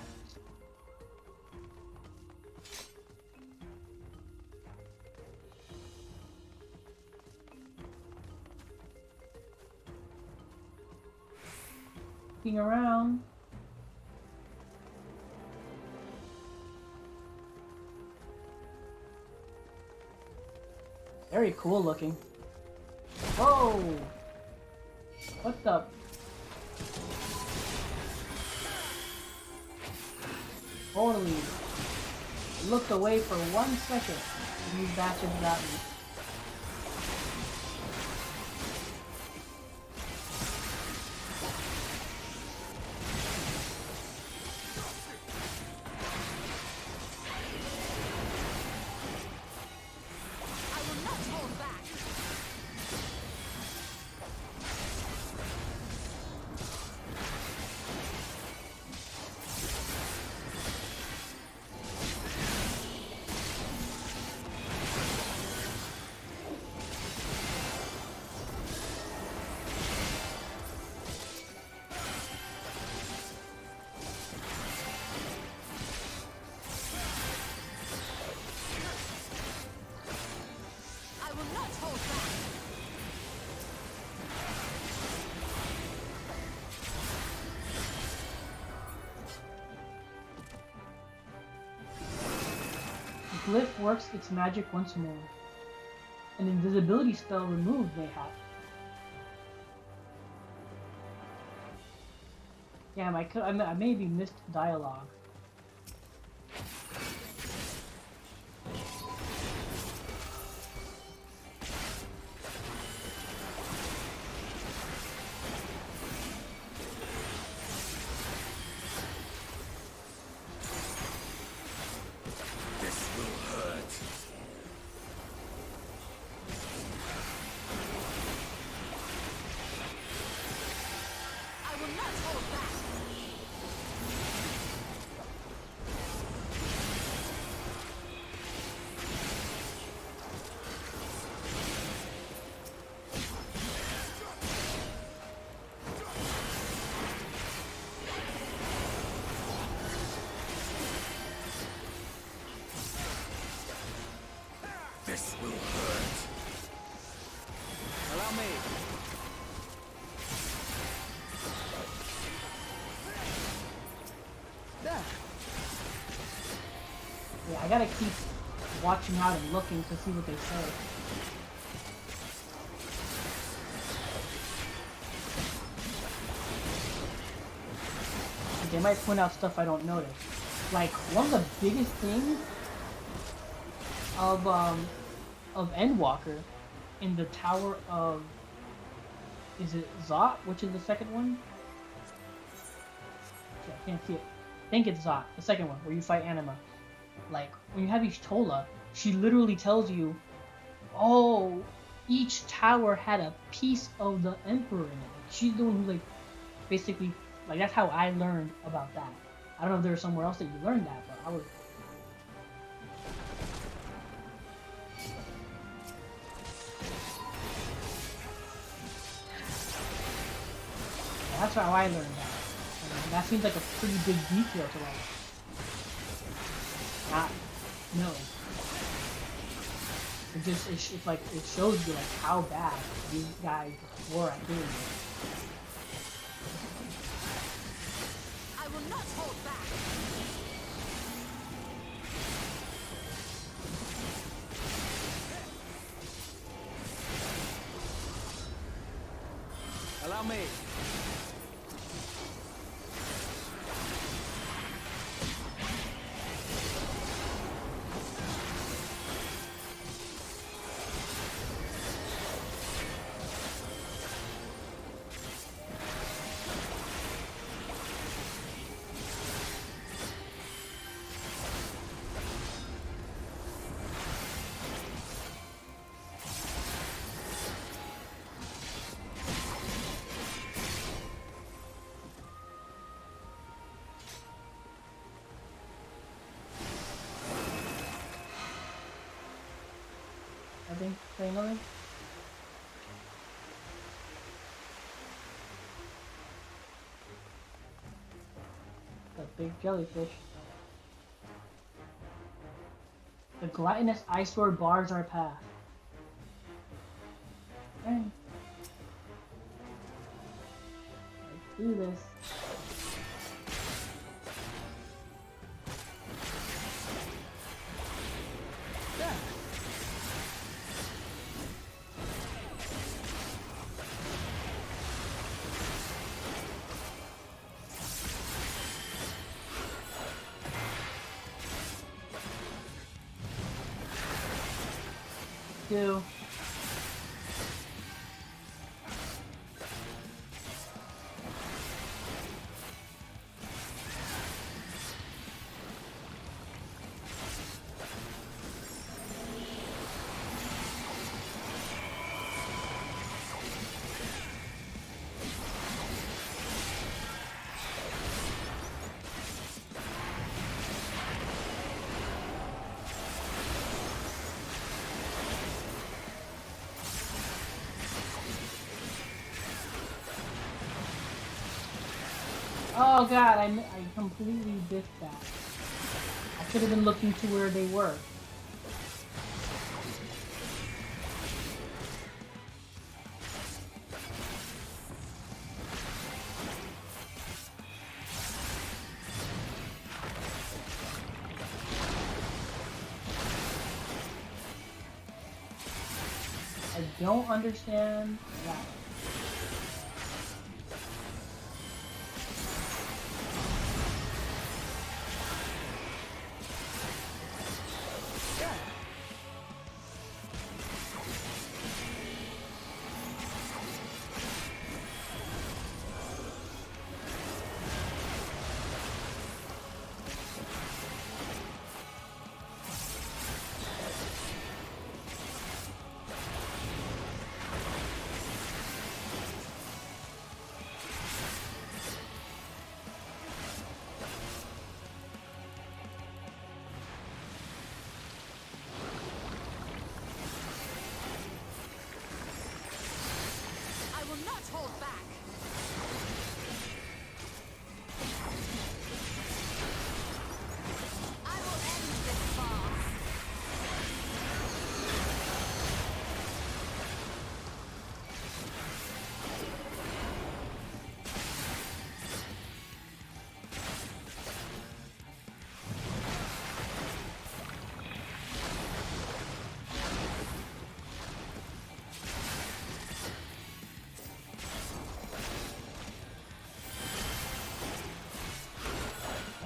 Looking around. Very cool looking. Whoa! What the? Totally looked away for 1 second. These bastards got me. Glyph works its magic once more. An invisibility spell removed, mayhap. Damn, I maybe missed dialogue. This will hurt. Allow me. Yeah, I gotta keep watching out and looking to see what they say. They might point out stuff I don't notice. Like, one of the biggest things of Endwalker in the Tower of is it Zot, which is the second one? Yeah, I can't see it. I think it's Zot, the second one, where you fight Anima. Like, when you have Ishtola, she literally tells you, oh, each tower had a piece of the Emperor in it. Like, she's the one who, like, basically, like, that's how I learned about that. I don't know if there's somewhere else that you learned that, but I was... Yeah, that's how I learned that. And that seems like a pretty big detail to, like, not know. It just, it's like, it shows you, like, how bad these guys were at doing it. I will not hold back. Allow me. I think, say another. That big jellyfish. The gluttonous ice sword bars our path. Okay. Let's do this. Do. Oh god, I completely missed that. I should have been looking to where they were. I don't understand that.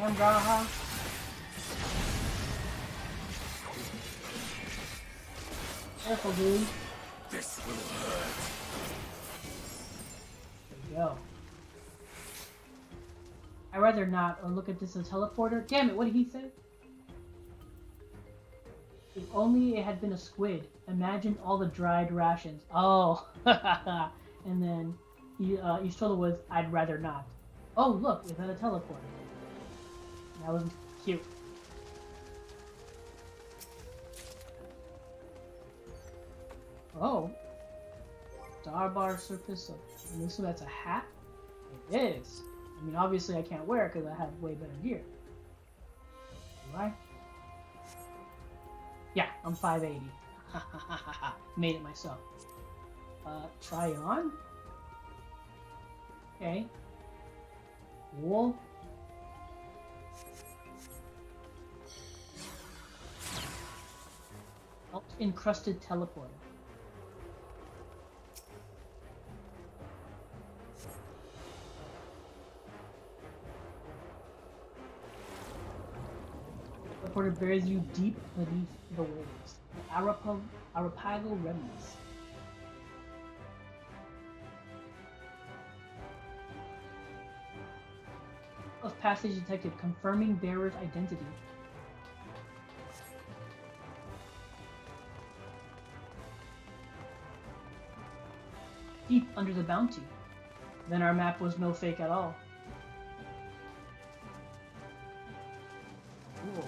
And Raha. Careful, dude. This will hurt. go. I'd rather not. Or look at this as a teleporter. Damn it, what did he say? If only it had been a squid. Imagine all the dried rations. Oh. And then you told it was, I'd rather not. Oh, look, is that a teleporter? That was cute. Oh. Starbar surface of... I assume that's a hat? It is. I mean, obviously I can't wear it because I have way better gear. Do I? Yeah, I'm 580. Made it myself. Try on? Okay. Wool. Oh, encrusted teleporter. Teleporter buries you deep beneath the waves. The Arapago remnants. Of passage detected, confirming bearer's identity. Deep under the bounty. Then our map was no fake at all. Cool.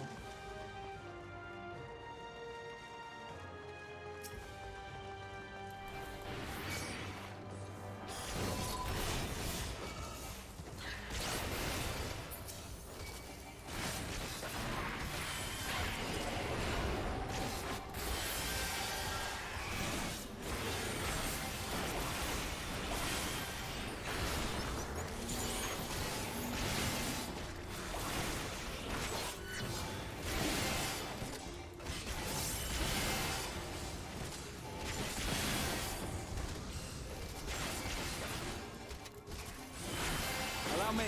Allow me.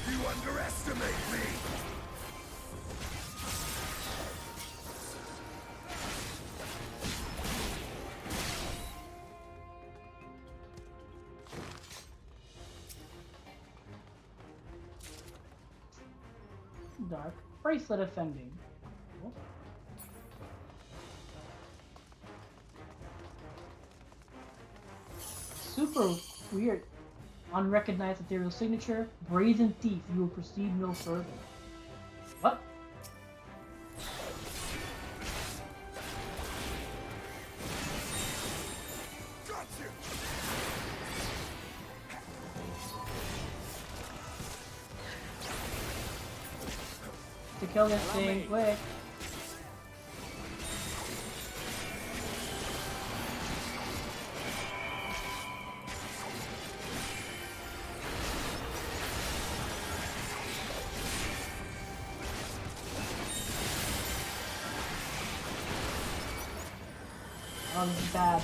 You underestimate me! Dark. Bracelet offending. Cool. Super weird. Unrecognized ethereal signature. Brazen thief. You will proceed no further. What? To kill this thing, quick. Oh, this is bad.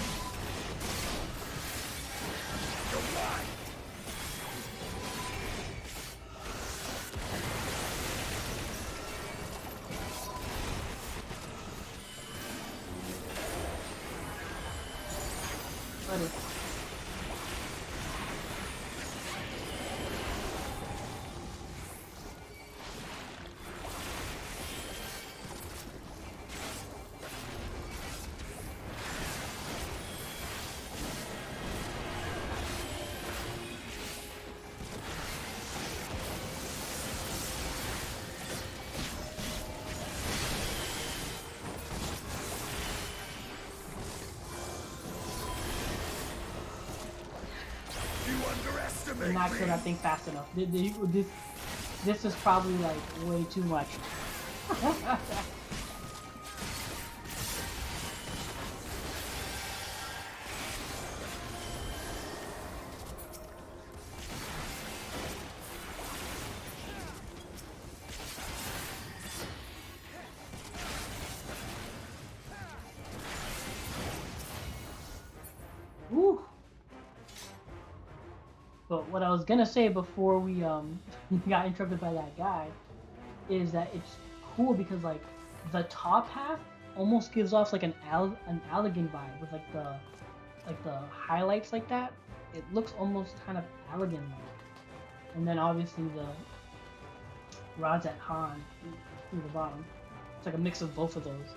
Buddy. Did not kill that thing fast enough. This is probably like way too much. Woo. But what I was gonna say before we got interrupted by that guy is that it's cool because like the top half almost gives off like an Allegan vibe with like the highlights like that. It looks almost kind of Allegan like, and then obviously the rods at Han through the bottom. It's like a mix of both of those.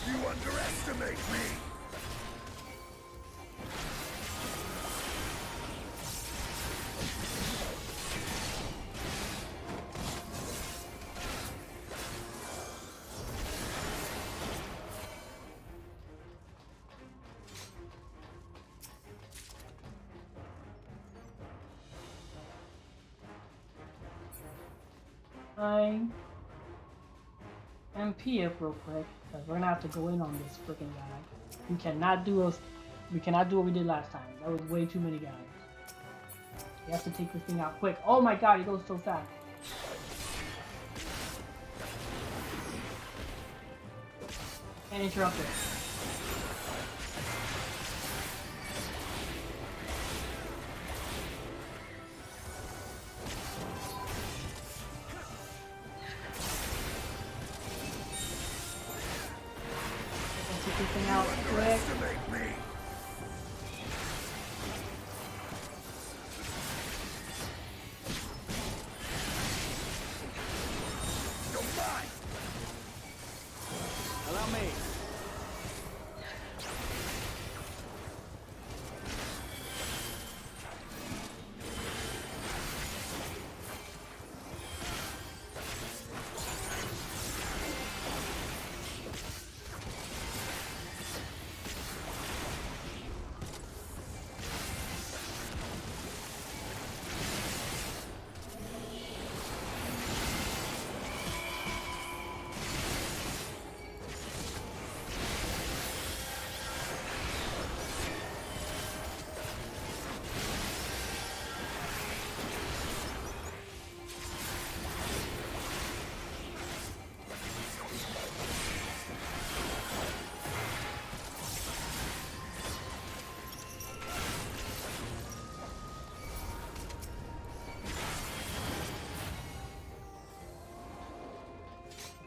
You underestimate me! MP up real quick, because we're gonna have to go in on this freaking guy. We cannot do what we did last time. That was way too many guys. We have to take this thing out quick. Oh my god, he goes so fast. Can't interrupt it. Everything out quick. Allow me.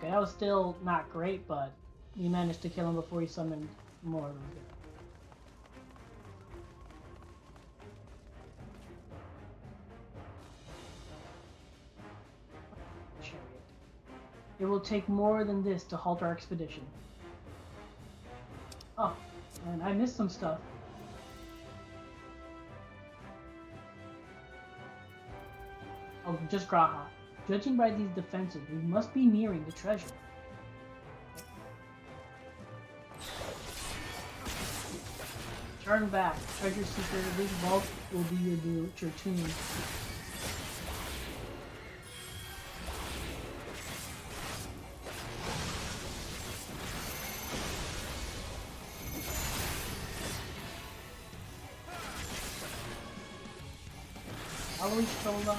Okay, that was still not great, but we managed to kill him before he summoned more of them. Chariot. It will take more than this to halt our expedition. Oh, and I missed some stuff. Oh, just Graha. Judging by these defenses, we must be nearing the treasure. Turn back. Treasure seeker, this vault will be your tomb. Follow each other.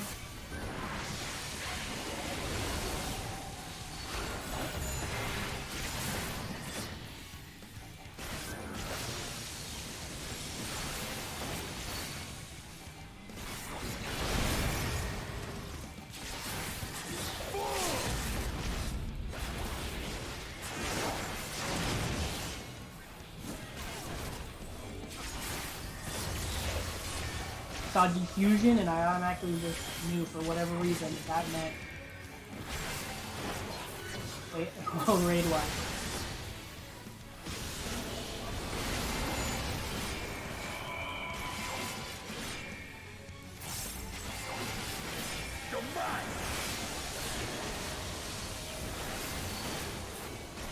saw diffusion and I automatically just knew for whatever reason that meant. Wait, oh, raid what?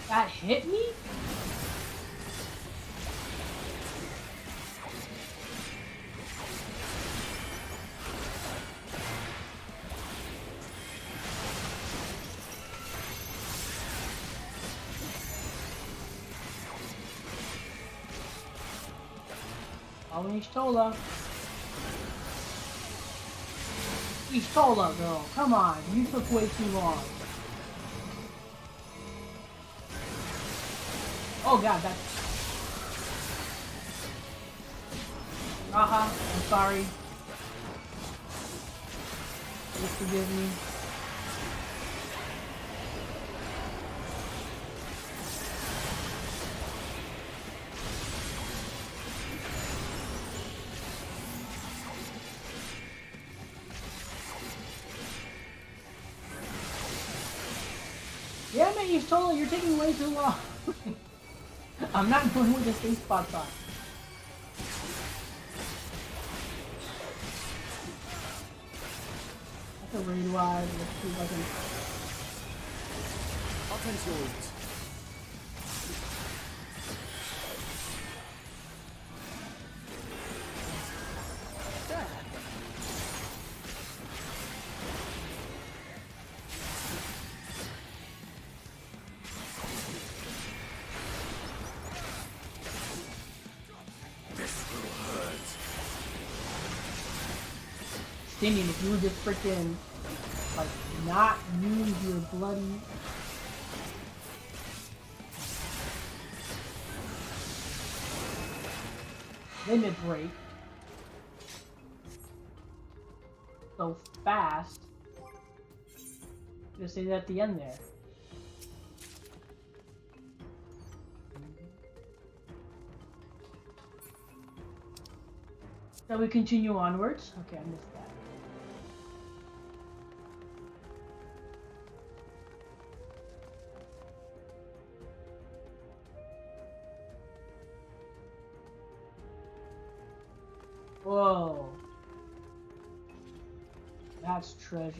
That hit me? Following Ishtola. Ishtola, girl, come on, you took way too long. Oh god, that's... Raha, I'm sorry. Please forgive me. Damn it, Ishtola, you're taking way too long. I'm not going with the safe spots on. That's a raid wide. Let's see if I can. I'll tend to your wounds. Damien, if you would just freaking, like, not use your bloody... limit break so fast, just say that at the end there. So we continue onwards. Okay, I missed that. Whoa. That's treasure.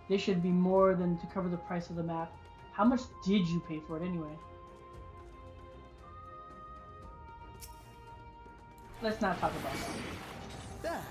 This should be more than to cover the price of the map. How much did you pay for it anyway? Let's not talk about that.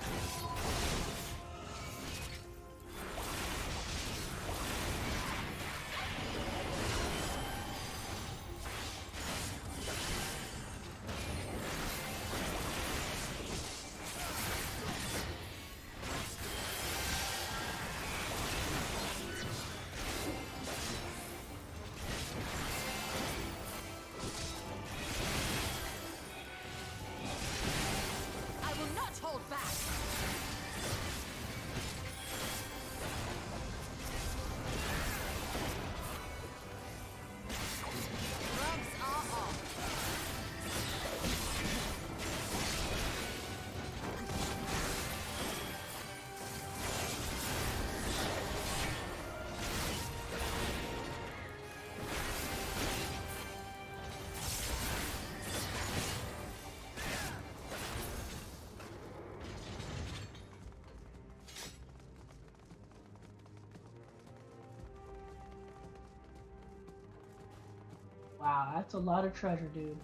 Wow, that's a lot of treasure, dude.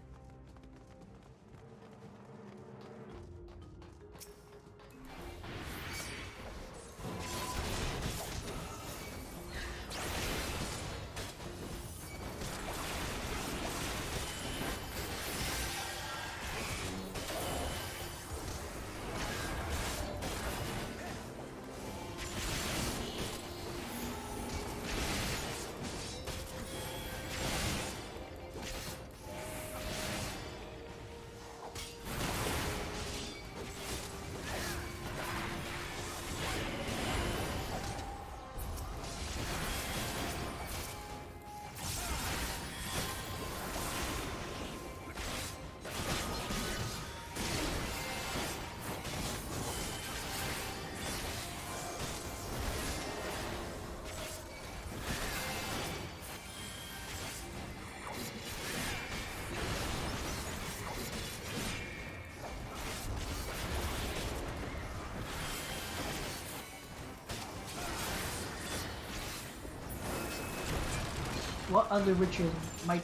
What other riches might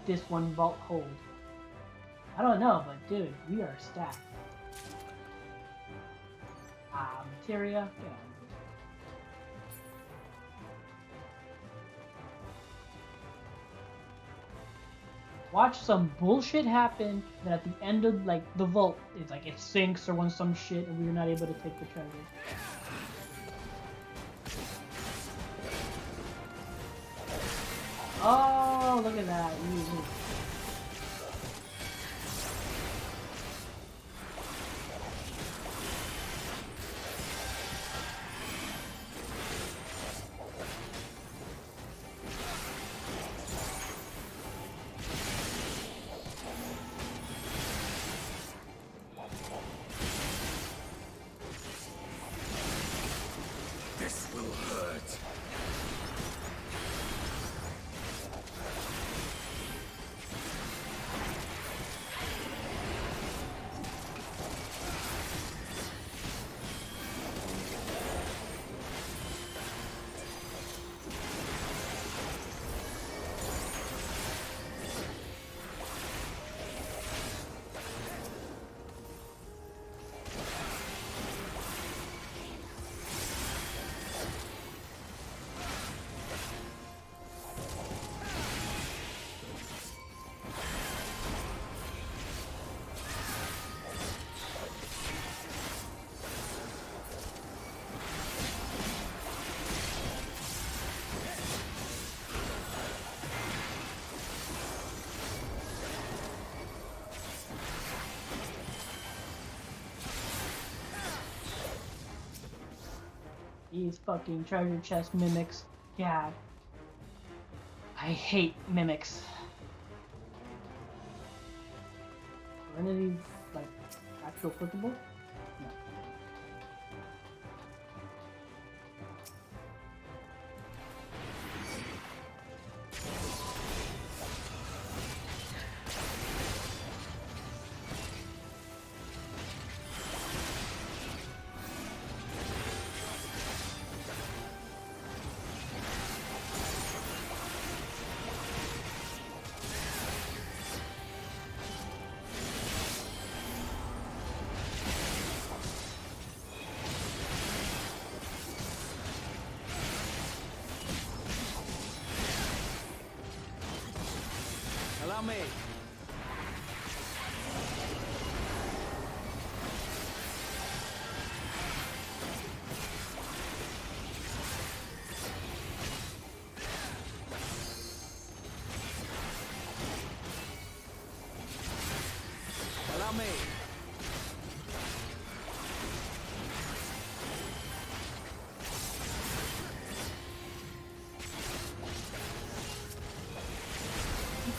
this one vault hold? I don't know, but dude, we are stacked. Materia, get out of here. Watch some bullshit happen, then at the end of like the vault, it's like it sinks or wants some shit, and we're not able to take the treasure. Oh, look at that! Ooh. This will hurt. These fucking treasure chest mimics. God. I hate mimics. Are any of these, like, actual clickable? No. Allow me. Allow me.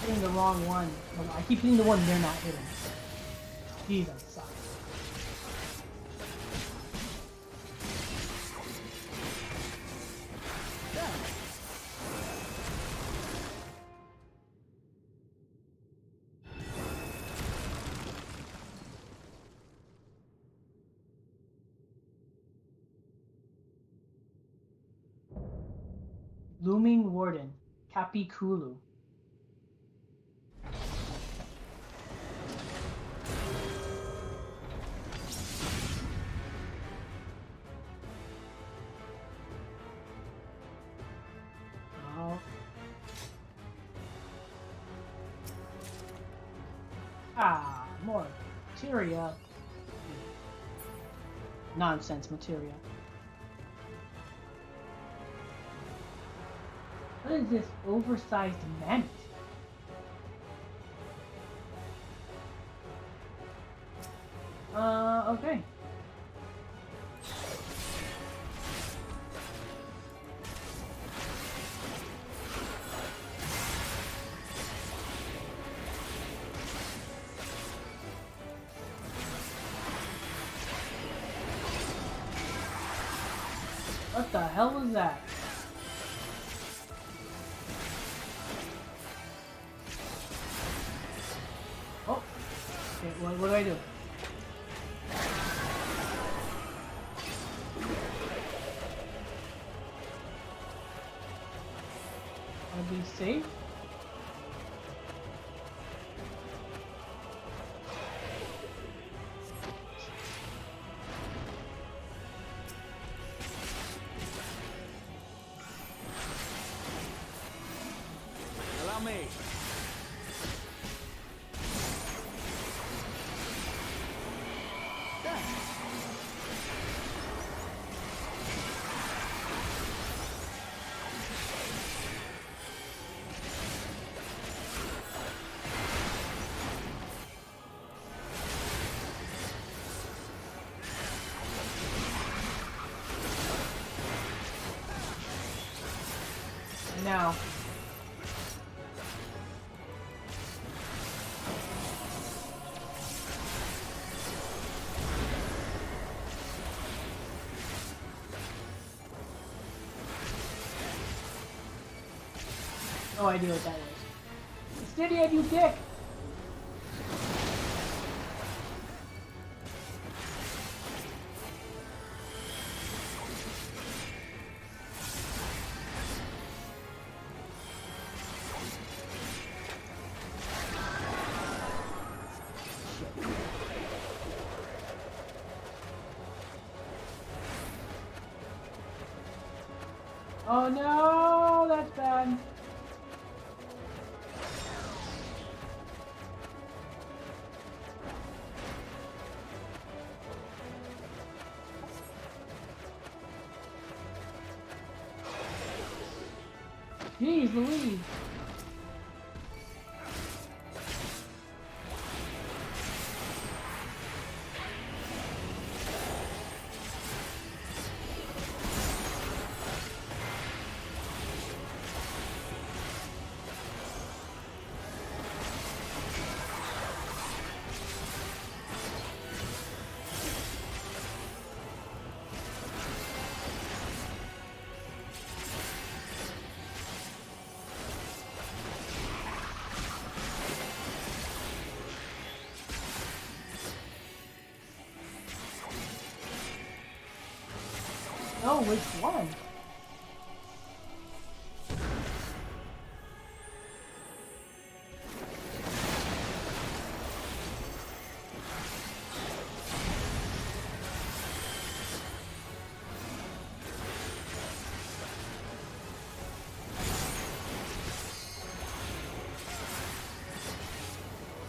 Hitting the wrong one. I keep hitting the one they're not hitting. Jesus, sucks. Looming Warden, Capiculu. More materia. Nonsense materia. What is this oversized mammoth? Okay. What the hell was that? Oh! Okay, what do I do? be safe. Allow me. Now. No idea what that was. It's idiot, you dick! Oh no, that's bad. Jeez Louise. No, which one?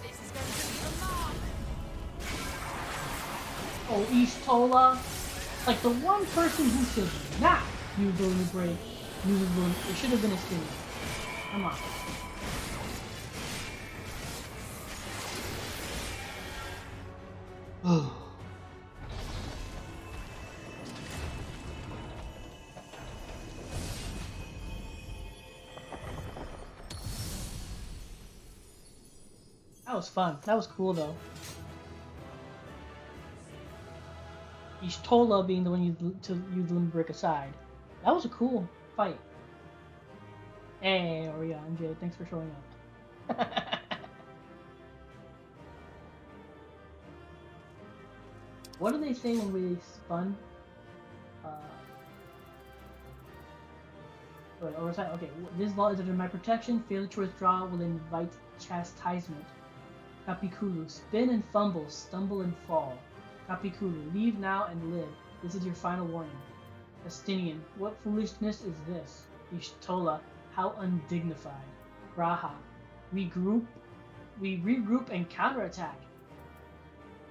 This is going to be the mark. Oh, Ishtola. Like the one person who should not use the limit break, uses the limit. It should have been a sting. Come on. That was fun. That was cool though. Ishtola being the one to use the limit break aside. That was a cool fight. Hey, Oria, MJ, thanks for showing up. What do they say when we spun? Okay, this law is under my protection. Failure to withdraw will invite chastisement. Kapikulu, spin and fumble, stumble and fall. Kapikulu, leave now and live. This is your final warning. Estinian, what foolishness is this? Ishtola, how undignified. Graha, we regroup and counterattack.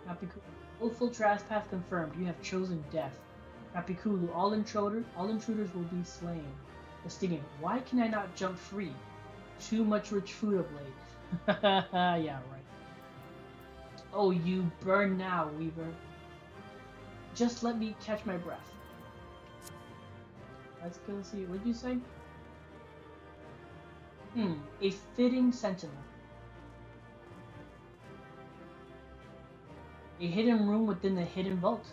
Kapikulu, willful trespass confirmed. You have chosen death. Kapikulu, all intruders will be slain. Estinian, why can I not jump free? Too much rich food of late. Yeah, right. Oh, you burn now, Weaver. Just let me catch my breath. Let's go see. What did you say? A fitting sentinel. A hidden room within the hidden vault.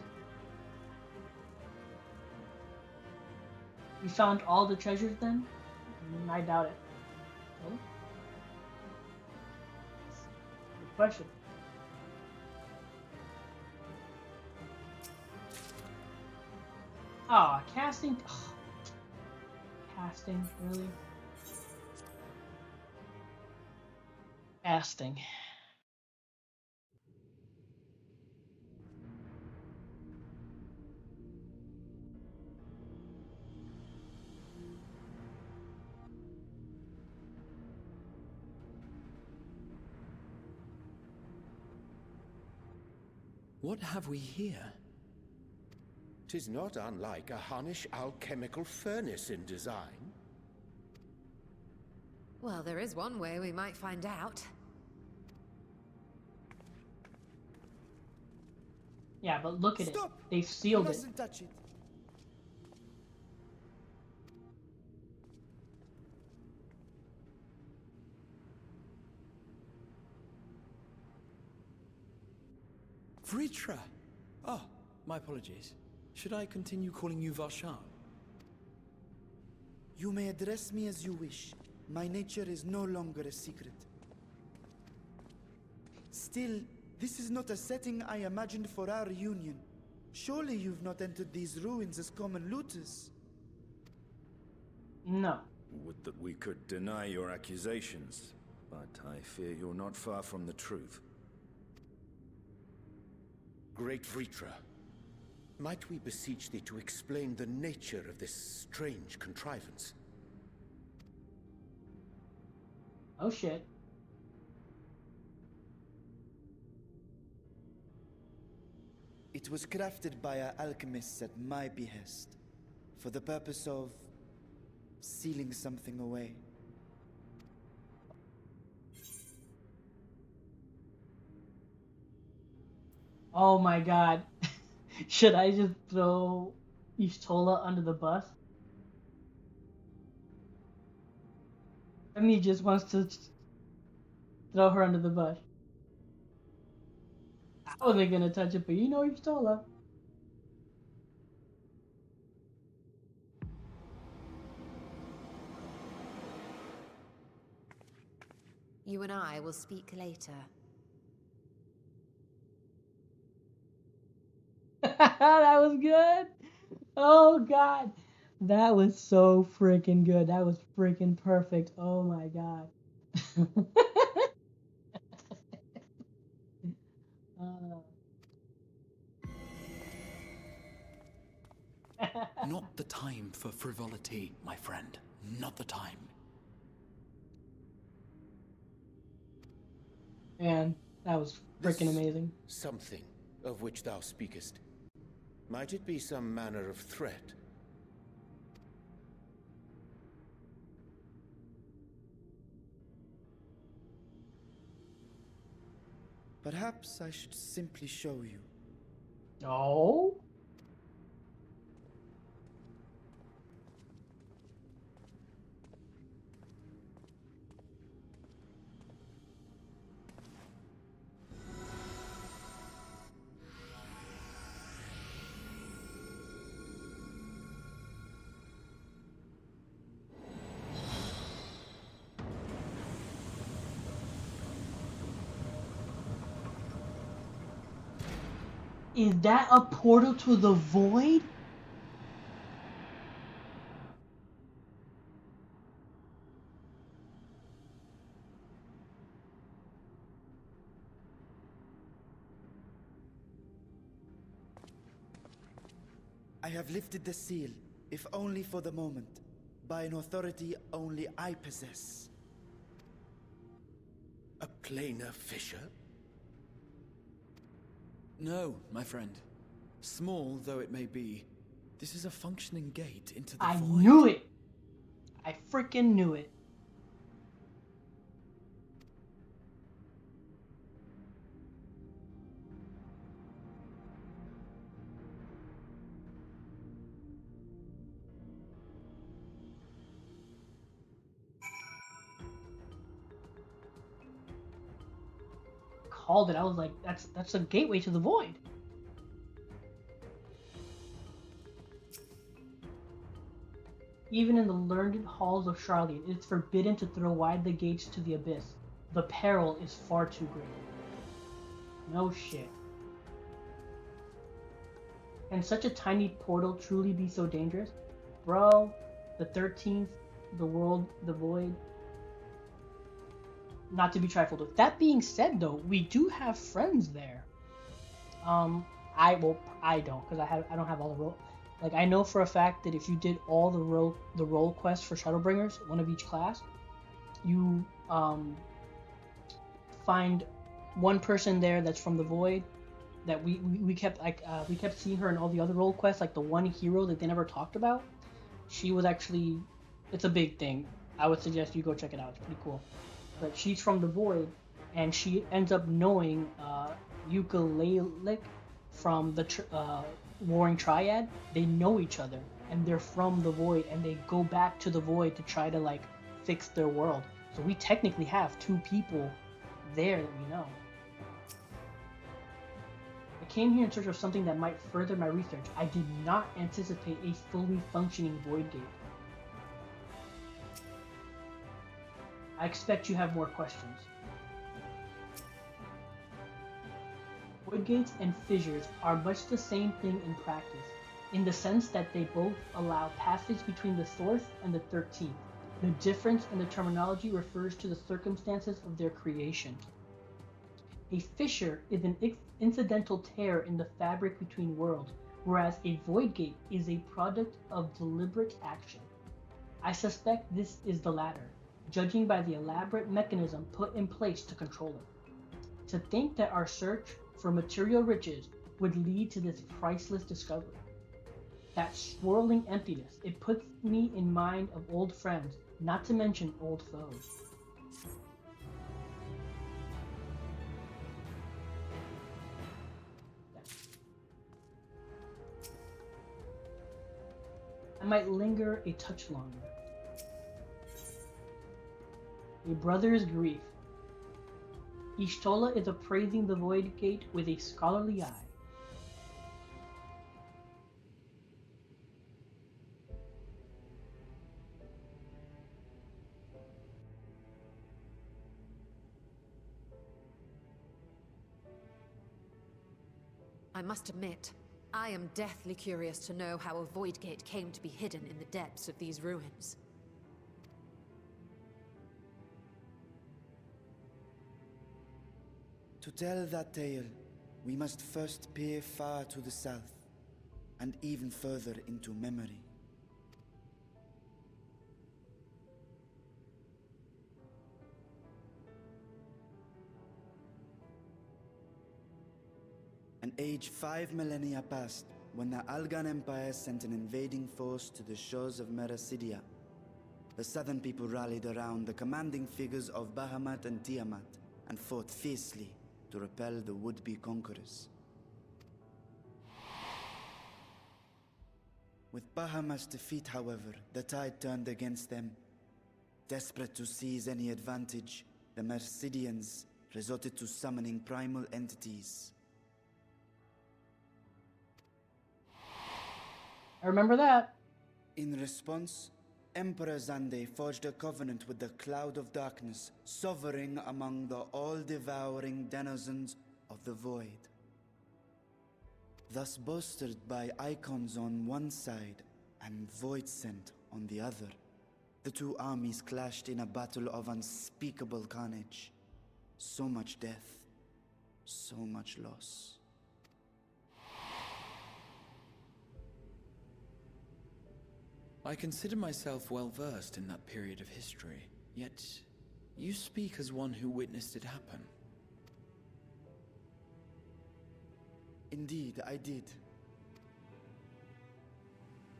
You found all the treasures then? I doubt it. Oh? Good question. Ah, casting. Oh. Casting, really? Casting. What have we here? 'Tis not unlike a Hunnish alchemical furnace in design. Well, there is one way we might find out. Yeah, but look at Stop! it. They sealed you it. mustn't touch it. Vritra! Oh, my apologies. Should I continue calling you Varshar? You may address me as you wish. My nature is no longer a secret. Still, this is not a setting I imagined for our union. Surely you've not entered these ruins as common looters? No. Would that we could deny your accusations, but I fear you're not far from the truth. Great Vritra, might we beseech thee to explain the nature of this strange contrivance? Oh shit. It was crafted by our alchemists at my behest, for the purpose of sealing something away. Oh my god. Should I just throw Ishtola under the bus? I mean, he just wants to throw her under the bus. I wasn't gonna touch it, but you know Ishtola. You and I will speak later. That was good. Oh god. That was so freaking good. That was freaking perfect. Oh my god. Not the time for frivolity, my friend. Not the time. Man, that was freaking amazing. Something of which thou speakest. Might it be some manner of threat? Perhaps I should simply show you. Oh? Is that a portal to the void? I have lifted the seal, if only for the moment, by an authority only I possess. A planar fissure? No, my friend. Small though it may be, this is a functioning gate into the I void. knew it. I freaking knew it. Called it. I was like, that's a gateway to the void. Even in the learned halls of Charlotte, it is forbidden to throw wide the gates to the abyss. The peril is far too great. No shit. Can such a tiny portal truly be so dangerous? Bro, the 13th, the world, the void. not to be trifled with. That being said, though, we do have friends there. I don't, because I don't have all the role. Like, I know for a fact that if you did all the role quests for Shadowbringers, one of each class, you find one person there that's from the Void. That we kept we kept seeing her in all the other role quests, like the one hero that they never talked about. She was actually, it's a big thing. I would suggest you go check it out. It's pretty cool. But she's from the Void, and she ends up knowing Ukulele from the Warring Triad. They know each other, and they're from the Void, and they go back to the Void to try to like fix their world. So we technically have two people there that we know. I came here in search of something that might further my research. I did not anticipate a fully functioning Void Gate. I expect you have more questions. Void gates and fissures are much the same thing in practice, in the sense that they both allow passage between the source and the 13th. The difference in the terminology refers to the circumstances of their creation. A fissure is an incidental tear in the fabric between worlds, whereas a void gate is a product of deliberate action. I suspect this is the latter, judging by the elaborate mechanism put in place to control it. To think that our search for material riches would lead to this priceless discovery. That swirling emptiness, it puts me in mind of old friends, not to mention old foes. I might linger a touch longer. A brother's grief. Ishtola is appraising the Void Gate with a scholarly eye. I must admit, I am deathly curious to know how a void gate came to be hidden in the depths of these ruins. To tell that tale, we must first peer far to the south, and even further into memory. An age 5 millennia passed when the Algan Empire sent an invading force to the shores of Merasidia. The southern people rallied around the commanding figures of Bahamut and Tiamat and fought fiercely to repel the would-be conquerors. With Bahamut's defeat, however, the tide turned against them. Desperate to seize any advantage, the Mercidians resorted to summoning primal entities. I remember that. In response, Emperor Zande forged a covenant with the Cloud of Darkness, sovereign among the all-devouring denizens of the Void. Thus bolstered by icons on one side and Void Scent on the other, the two armies clashed in a battle of unspeakable carnage. So much death, so much loss. I consider myself well versed in that period of history, yet you speak as one who witnessed it happen. Indeed, I did.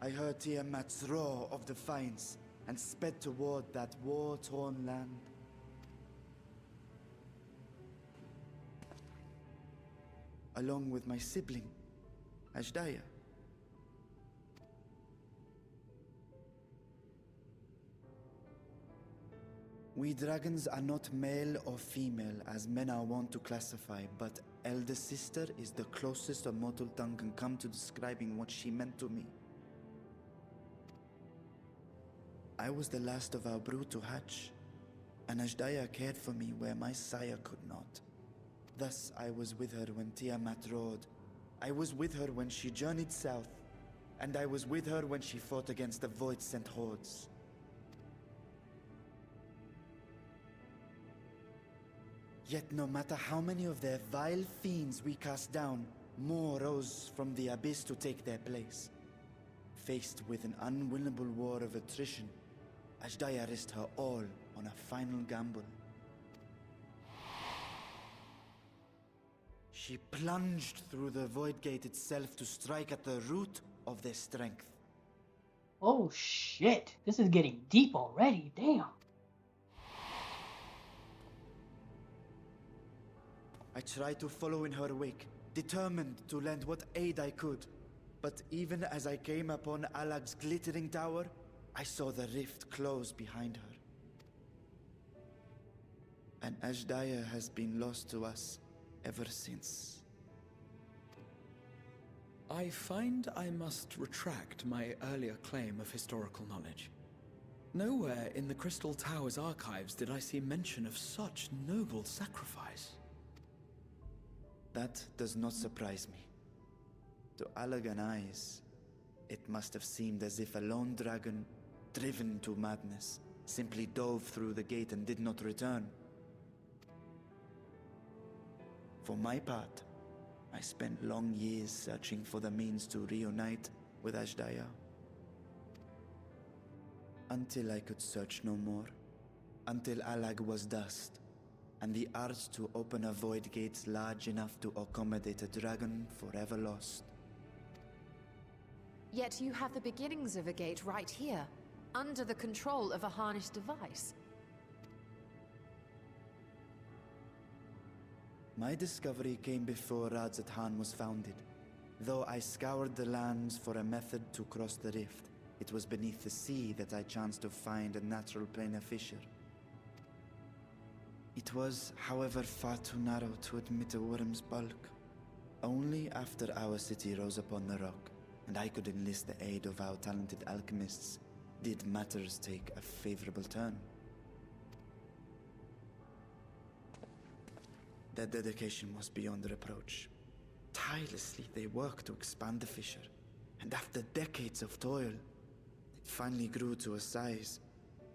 I heard Tiamat's roar of defiance and sped toward that war-torn land. Along with my sibling, Ashdaya. We dragons are not male or female as men are wont to classify, but elder sister is the closest a mortal tongue can come to describing what she meant to me. I was the last of our brood to hatch, and Ashdaya cared for me where my sire could not. Thus I was with her when Tiamat roared. I was with her when she journeyed south, and I was with her when she fought against the Void-sent hordes. Yet no matter how many of their vile fiends we cast down, more rose from the abyss to take their place. Faced with an unwinnable war of attrition, Ashdaya risked her all on a final gamble. She plunged through the Void Gate itself to strike at the root of their strength. Oh shit, this is getting deep already, damn. I tried to follow in her wake, determined to lend what aid I could. But even as I came upon Alag's glittering tower, I saw the rift close behind her. And Ashdaya has been lost to us ever since. I find I must retract my earlier claim of historical knowledge. Nowhere in the Crystal Tower's archives did I see mention of such noble sacrifice. That does not surprise me. To Allagan eyes, it must have seemed as if a lone dragon, driven to madness, simply dove through the gate and did not return. For my part, I spent long years searching for the means to reunite with Ashdaya. Until I could search no more. Until Allag was dust, and the art to open a void gate large enough to accommodate a dragon forever lost. Yet you have the beginnings of a gate right here, under the control of a harnessed device. My discovery came before Radzat was founded. Though I scoured the lands for a method to cross the rift, it was beneath the sea that I chanced to find a natural planar fissure. It was, however, far too narrow to admit a worm's bulk. Only after our city rose upon the rock, and I could enlist the aid of our talented alchemists, did matters take a favorable turn. Their dedication was beyond reproach. Tirelessly they worked to expand the fissure, and after decades of toil, it finally grew to a size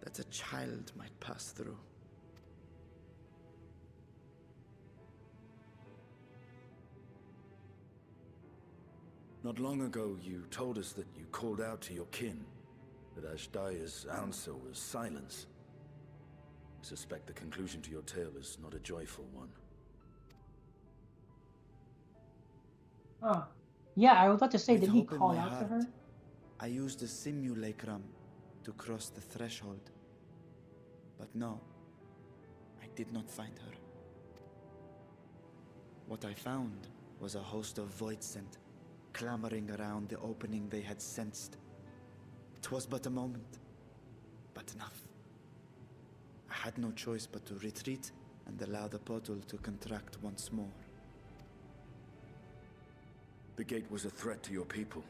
that a child might pass through. Not long ago, you told us that you called out to your kin, that Ashdaya's answer was silence. I suspect the conclusion to your tale is not a joyful one. Yeah, I was about to say, With did he hope in call my out to heart, her? I used the simulacrum to cross the threshold. But no, I did not find her. What I found was a host of void scent, clamoring around the opening they had sensed. It was but a moment, but enough. I had no choice but to retreat and allow the portal to contract once more. The gate was a threat to your people.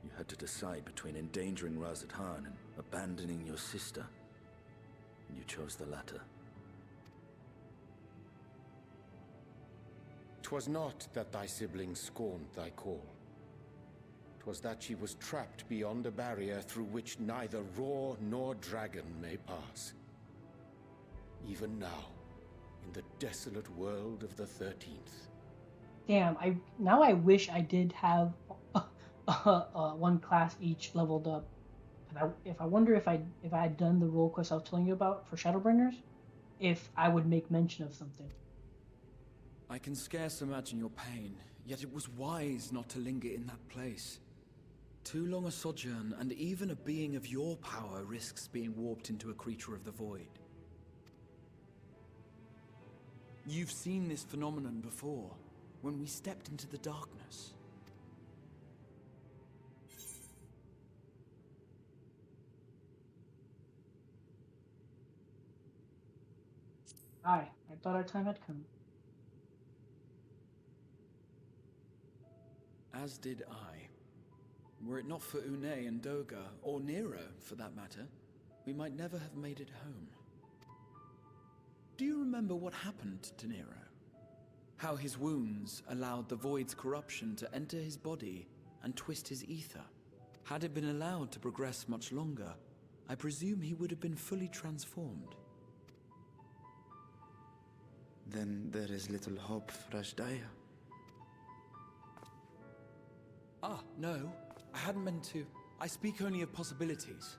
You had to decide between endangering Razat Han and abandoning your sister. And you chose the latter. 'Twas not that thy siblings scorned thy call. 'Twas that she was trapped beyond a barrier through which neither roar nor dragon may pass. Even now, in the desolate world of the 13th. Damn, I wish I did have one class each leveled up. I wonder if I had done the role quest I was telling you about for Shadowbringers, if I would make mention of something. I can scarce imagine your pain, yet it was wise not to linger in that place. Too long a sojourn, and even a being of your power risks being warped into a creature of the void. You've seen this phenomenon before, when we stepped into the darkness. I thought our time had come. As did I. Were it not for Une and Doga, or Nero for that matter, we might never have made it home. Do you remember what happened to Nero? How his wounds allowed the Void's corruption to enter his body and twist his ether? Had it been allowed to progress much longer, I presume he would have been fully transformed. then there is little hope for Ashdaya. Ah, no. I hadn't meant to. I speak only of possibilities.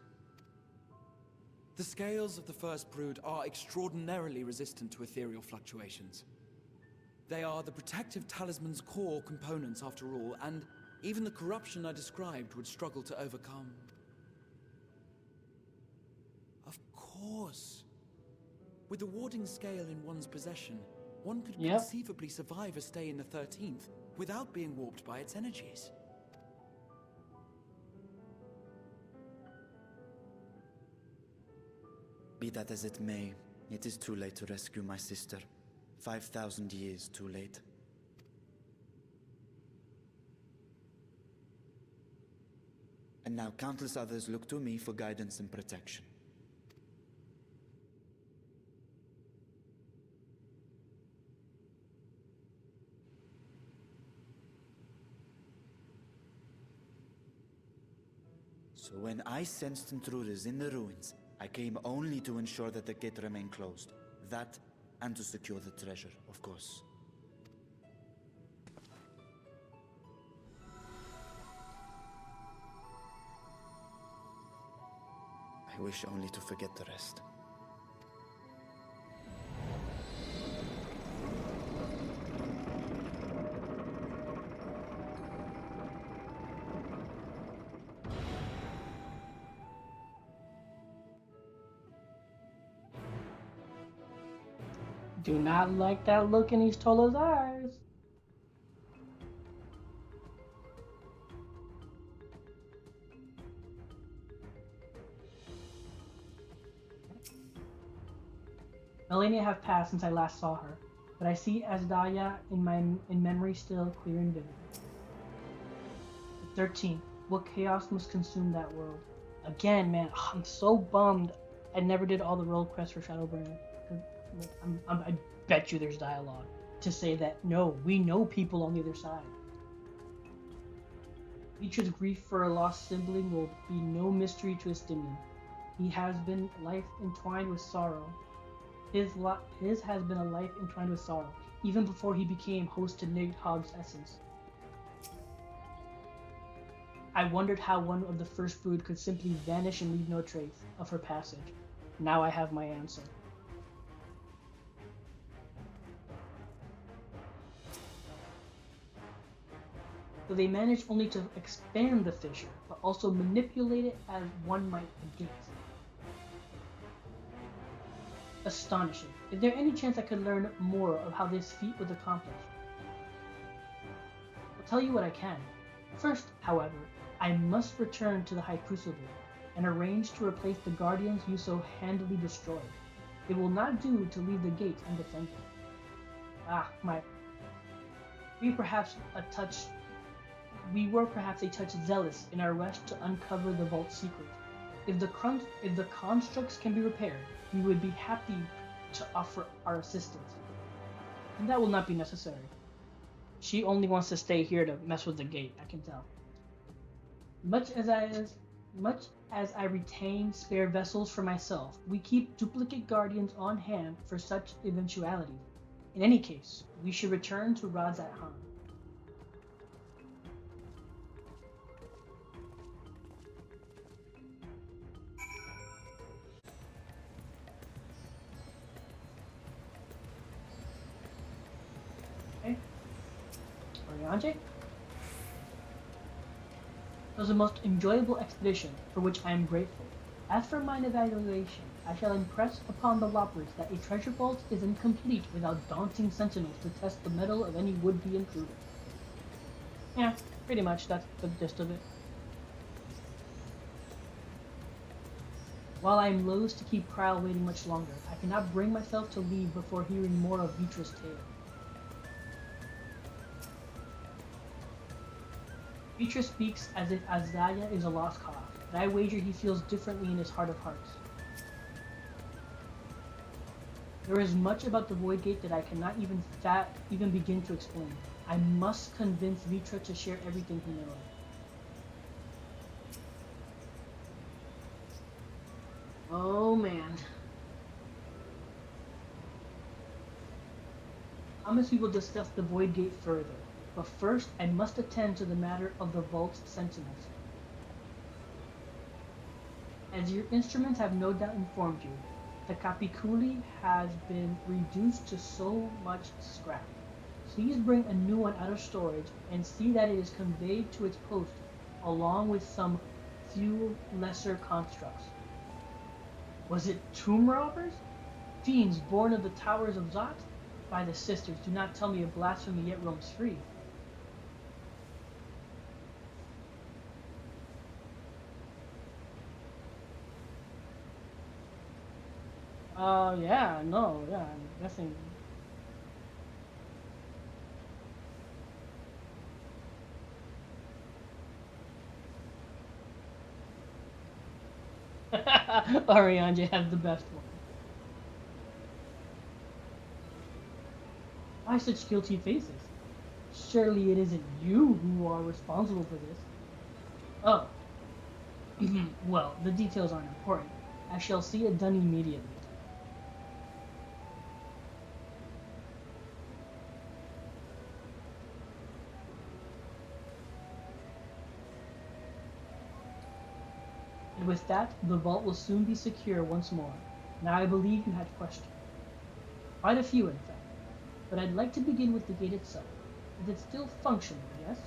The scales of the First Brood are extraordinarily resistant to ethereal fluctuations. They are the protective talisman's core components after all, and even the corruption I described would struggle to overcome. Of course. With the warding scale in one's possession, one could conceivably survive a stay in the 13th without being warped by its energies. Be that as it may, it is too late to rescue my sister. 5,000 years too late. And now countless others look to me for guidance and protection. So when I sensed intruders in the ruins, I came only to ensure that the gate remained closed. That, and to secure the treasure, of course. I wish only to forget the rest. Do not like that look in East Tolo's eyes. Millennia have passed since I last saw her, but I see Asdaya in memory still clear and vivid. The 13th. What chaos must consume that world? Again, man, I'm so bummed I never did all the role quests for Shadowburn. I bet you there's dialogue to say that, no, we know people on the other side. Beatrice's grief for a lost sibling will be no mystery to Estinian. He has been life entwined with sorrow. His has been a life entwined with sorrow, even before he became host to Nidhogg's essence. I wondered how one of the First Brood could simply vanish and leave no trace of her passage. Now I have my answer. So they managed only to expand the fissure, but also manipulate it as one might the gate. Astonishing. Is there any chance I could learn more of how this feat was accomplished? I'll tell you what I can. First, however, I must return to the High Crucible and arrange to replace the Guardians you so handily destroyed. It will not do to leave the gate undefended. We were perhaps a touch zealous in our rush to uncover the vault's secret. If the constructs can be repaired, we would be happy to offer our assistance. And that will not be necessary. She only wants to stay here to mess with the gate, I can tell. Much as I retain spare vessels for myself, we keep duplicate guardians on hand for such eventualities. In any case, we should return to Razat Han. Okay. Oriange? It was the most enjoyable expedition, for which I am grateful. As for mine evaluation, I shall impress upon the loppers that a treasure vault is incomplete without daunting sentinels to test the mettle of any would-be intruder. Yeah, pretty much that's the gist of it. While I am loath to keep Krile waiting much longer, I cannot bring myself to leave before hearing more of Vitra's tale. Vitra speaks as if Asdaya is a lost cause, but I wager he feels differently in his heart of hearts. There is much about the Void Gate that I cannot even begin to explain. I must convince Vitra to share everything he knows. Oh man. promise we will discuss the Void Gate further, but first I must attend to the matter of the Vault's sentinels. As your instruments have no doubt informed you, the Capiculi has been reduced to so much scrap. Please bring a new one out of storage and see that it is conveyed to its post along with some few lesser constructs. Was it tomb robbers? Fiends born of the towers of Zot? By the sisters, do not tell me a blasphemy yet roams free. Yeah, no, yeah, I'm guessing. Ariane has the best one. Why such guilty faces? Surely it isn't you who are responsible for this. Oh. Well, the details aren't important. I shall see it done immediately. And with that, the vault will soon be secure once more. Now I believe you had questions. Quite a few, in fact. But I'd like to begin with the gate itself. Is it still functional, yes?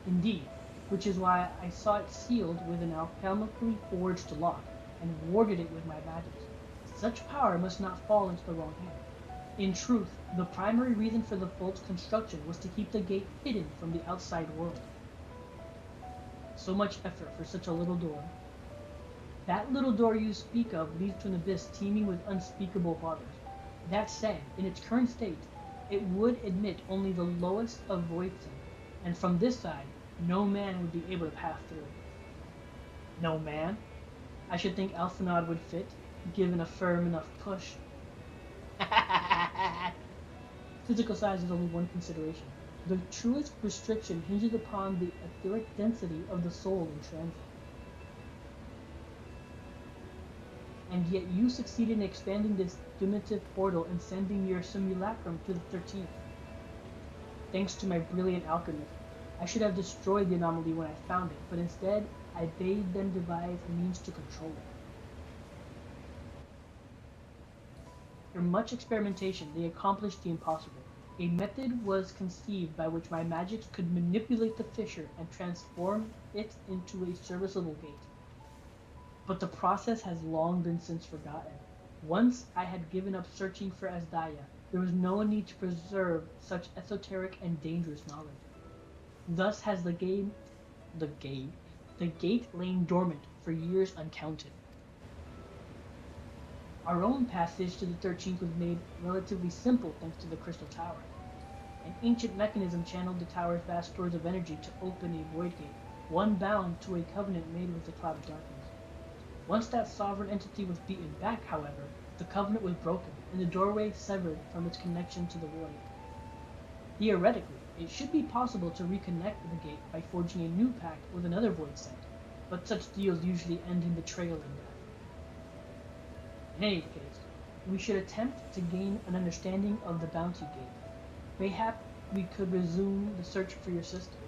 Indeed, which is why I saw it sealed with an alchemically forged lock, and warded it with my magics. Such power must not fall into the wrong hand. In truth, the primary reason for the vault's construction was to keep the gate hidden from the outside world. So much effort for such a little door. That little door you speak of leads to an abyss teeming with unspeakable horrors. That said, in its current state, it would admit only the lowest of voidsing, and from this side, no man would be able to pass through. No man? I should think Alphanod would fit, given a firm enough push. Physical size is only one consideration. The truest restriction hinges upon the etheric density of the soul in transit. And yet you succeeded in expanding this diminutive portal and sending your simulacrum to the 13th. Thanks to my brilliant alchemist, I should have destroyed the anomaly when I found it, but instead, I bade them devise a means to control it. Through much experimentation, they accomplished the impossible. A method was conceived by which my magics could manipulate the fissure and transform it into a serviceable gate. But the process has long been since forgotten. Once I had given up searching for Asdaya, there was no need to preserve such esoteric and dangerous knowledge. Thus has the gate lain dormant for years uncounted. Our own passage to the 13th was made relatively simple thanks to the Crystal Tower. An ancient mechanism channeled the tower's vast stores of energy to open a void gate, one bound to a covenant made with the Cloud of Darkness. Once that sovereign entity was beaten back, however, the covenant was broken, and the doorway severed from its connection to the void. Theoretically, it should be possible to reconnect the gate by forging a new pact with another void sect, but such deals usually end in betrayal and death. In any case, we should attempt to gain an understanding of the Bounty Gate. Mayhap we could resume the search for your sister.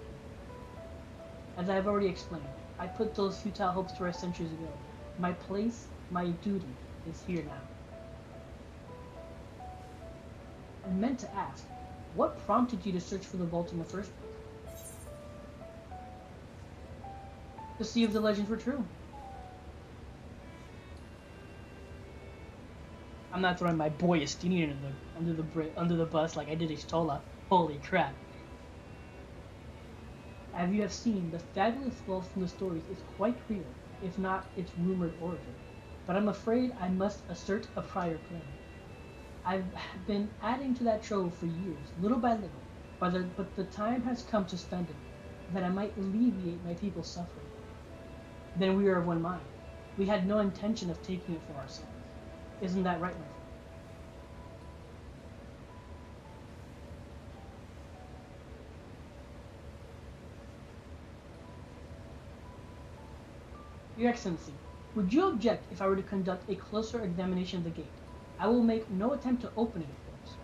As I have already explained, I put those futile hopes to rest centuries ago. My place, my duty, is here now. I meant to ask, what prompted you to search for the vault in the first place? To see if the legends were true. I'm not throwing my boy Estinian under the bus like I did Ishtola. Holy crap. As you have seen, the fabulous wealth from the stories is quite real, if not its rumored origin. But I'm afraid I must assert a prior claim. I've been adding to that trove for years, little by little, but the time has come to spend it, that I might alleviate my people's suffering. Then we are of one mind. We had no intention of taking it for ourselves. Isn't that right, my friend? Your Excellency, would you object if I were to conduct a closer examination of the gate? I will make no attempt to open it, of course.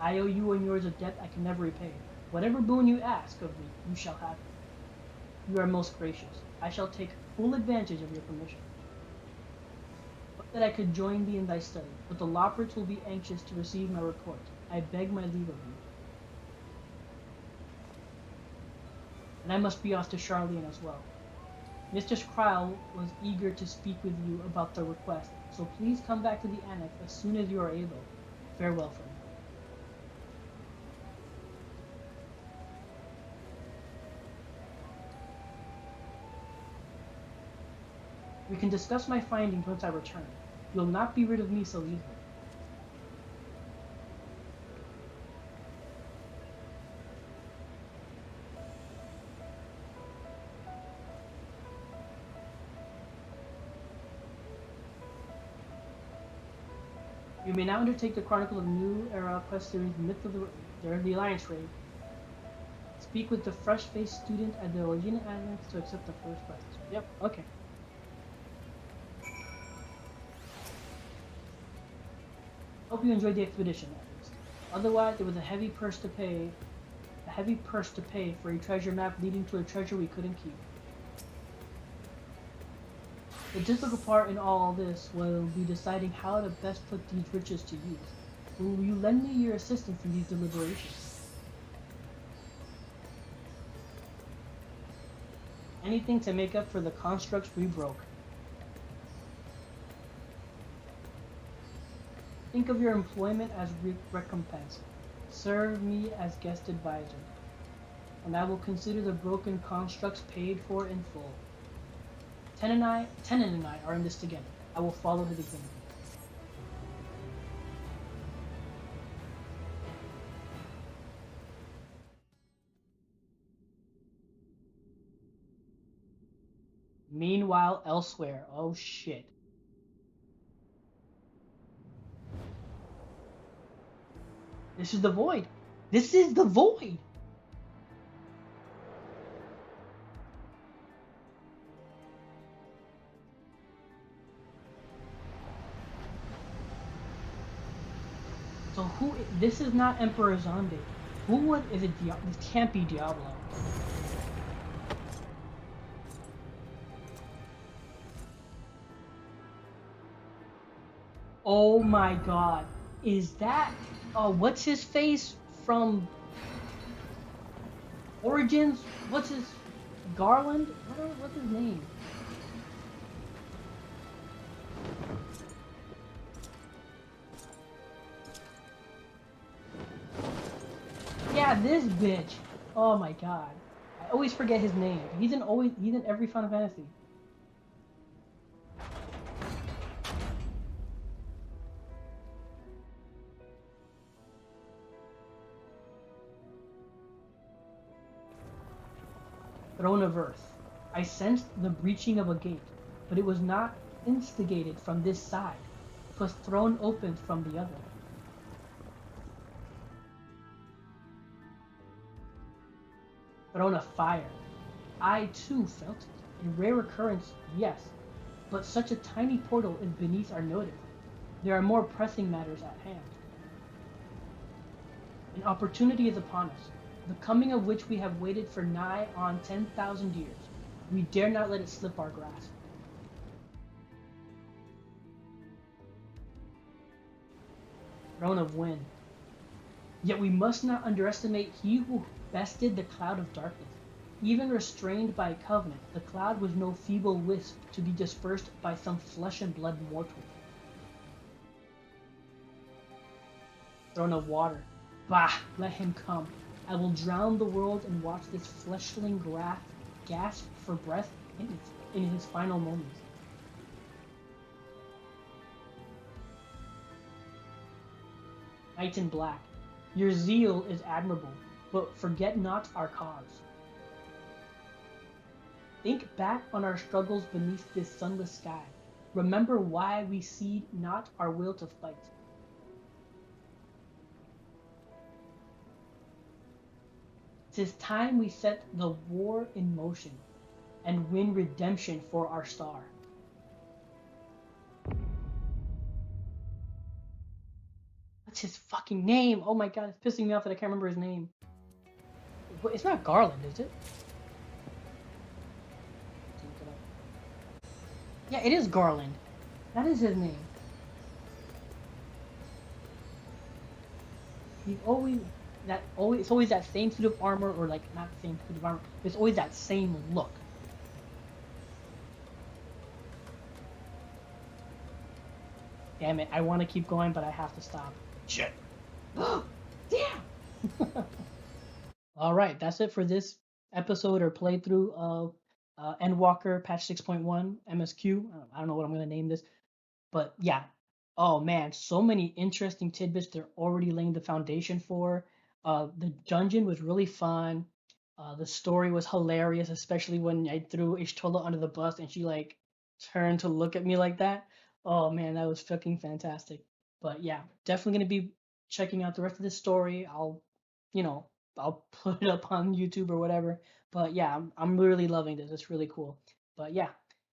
I owe you and yours a debt I can never repay. Whatever boon you ask of me, you shall have it. You are most gracious. I shall take full advantage of your permission. But that I could join thee in thy study, but the Loporits will be anxious to receive my report. I beg my leave of you. And I must be off to Charlene as well. Mistress Kryle was eager to speak with you about the request, so please come back to the annex as soon as you are able. Farewell for now. We can discuss my findings once I return. You'll not be rid of me so easily. You may now undertake the Chronicle of New Era quest series, Myth of the Alliance Raid. Speak with the fresh-faced student at the Legina Annex to accept the first quest. Yep, okay. Hope you enjoyed the expedition, at least. Otherwise, there was a heavy purse to pay for a treasure map leading to a treasure we couldn't keep. The difficult part in all this will be deciding how to best put these riches to use. Will you lend me your assistance in these deliberations? Anything to make up for the constructs we broke. Think of your employment as recompense. Serve me as guest advisor, and I will consider the broken constructs paid for in full. Tenon and I are in this together. I will follow his example. Meanwhile, elsewhere. Oh shit. This is the void. This is the void. So who? This is not Emperor Zonde. Who is it? This can't be Diablo. Oh my god. Is that what's his face from Origins? What's his Garland? What's his name? Yeah, this bitch. Oh my god. I always forget his name. He's in every Final Fantasy. Throne of Earth. I sensed the breaching of a gate, but it was not instigated from this side. 'Twas thrown open from the other. Throne of Fire. I too felt it. A rare occurrence, yes, but such a tiny portal is beneath our notice. There are more pressing matters at hand. An opportunity is upon us, the coming of which we have waited for nigh on 10,000 years. We dare not let it slip our grasp. Throne of Wind. Yet we must not underestimate he who bested the cloud of darkness. Even restrained by covenant, the cloud was no feeble wisp to be dispersed by some flesh and blood mortal. Throne of Water. Bah, let him come. I will drown the world and watch this fleshling gasp for breath in his final moments. Knight in Black. Your zeal is admirable, but forget not our cause. Think back on our struggles beneath this sunless sky. Remember why we cede not our will to fight. 'Tis time we set the war in motion and win redemption for our star. What's his fucking name? Oh my god, it's pissing me off that I can't remember his name. It's not Garland, is it? Yeah, it is Garland. That is his name. He's always it's always that same suit of armor, or like not the same suit of armor. It's always that same look. Damn it! I want to keep going, but I have to stop. Shit. Damn. All right, that's it for this episode or playthrough of Endwalker patch 6.1 MSQ. I don't know what I'm gonna name this, but yeah. Oh man, so many interesting tidbits they're already laying the foundation for. The dungeon was really fun. The story was hilarious, especially when I threw Ishtola under the bus and she like turned to look at me like that. Oh man, that was fucking fantastic. But yeah, definitely gonna be checking out the rest of this story. You know, I'll put it up on YouTube or whatever. But yeah, I'm really loving this. It's really cool. But yeah,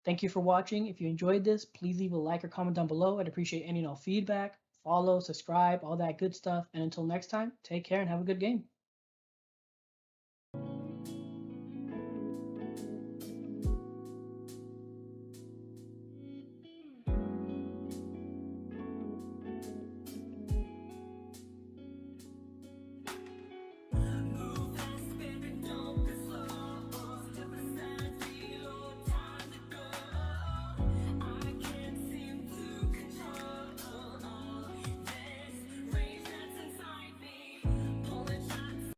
thank you for watching. If you enjoyed this, please leave a like or comment down below. I'd appreciate any and all feedback. Follow, subscribe, all that good stuff. And until next time, take care and have a good game.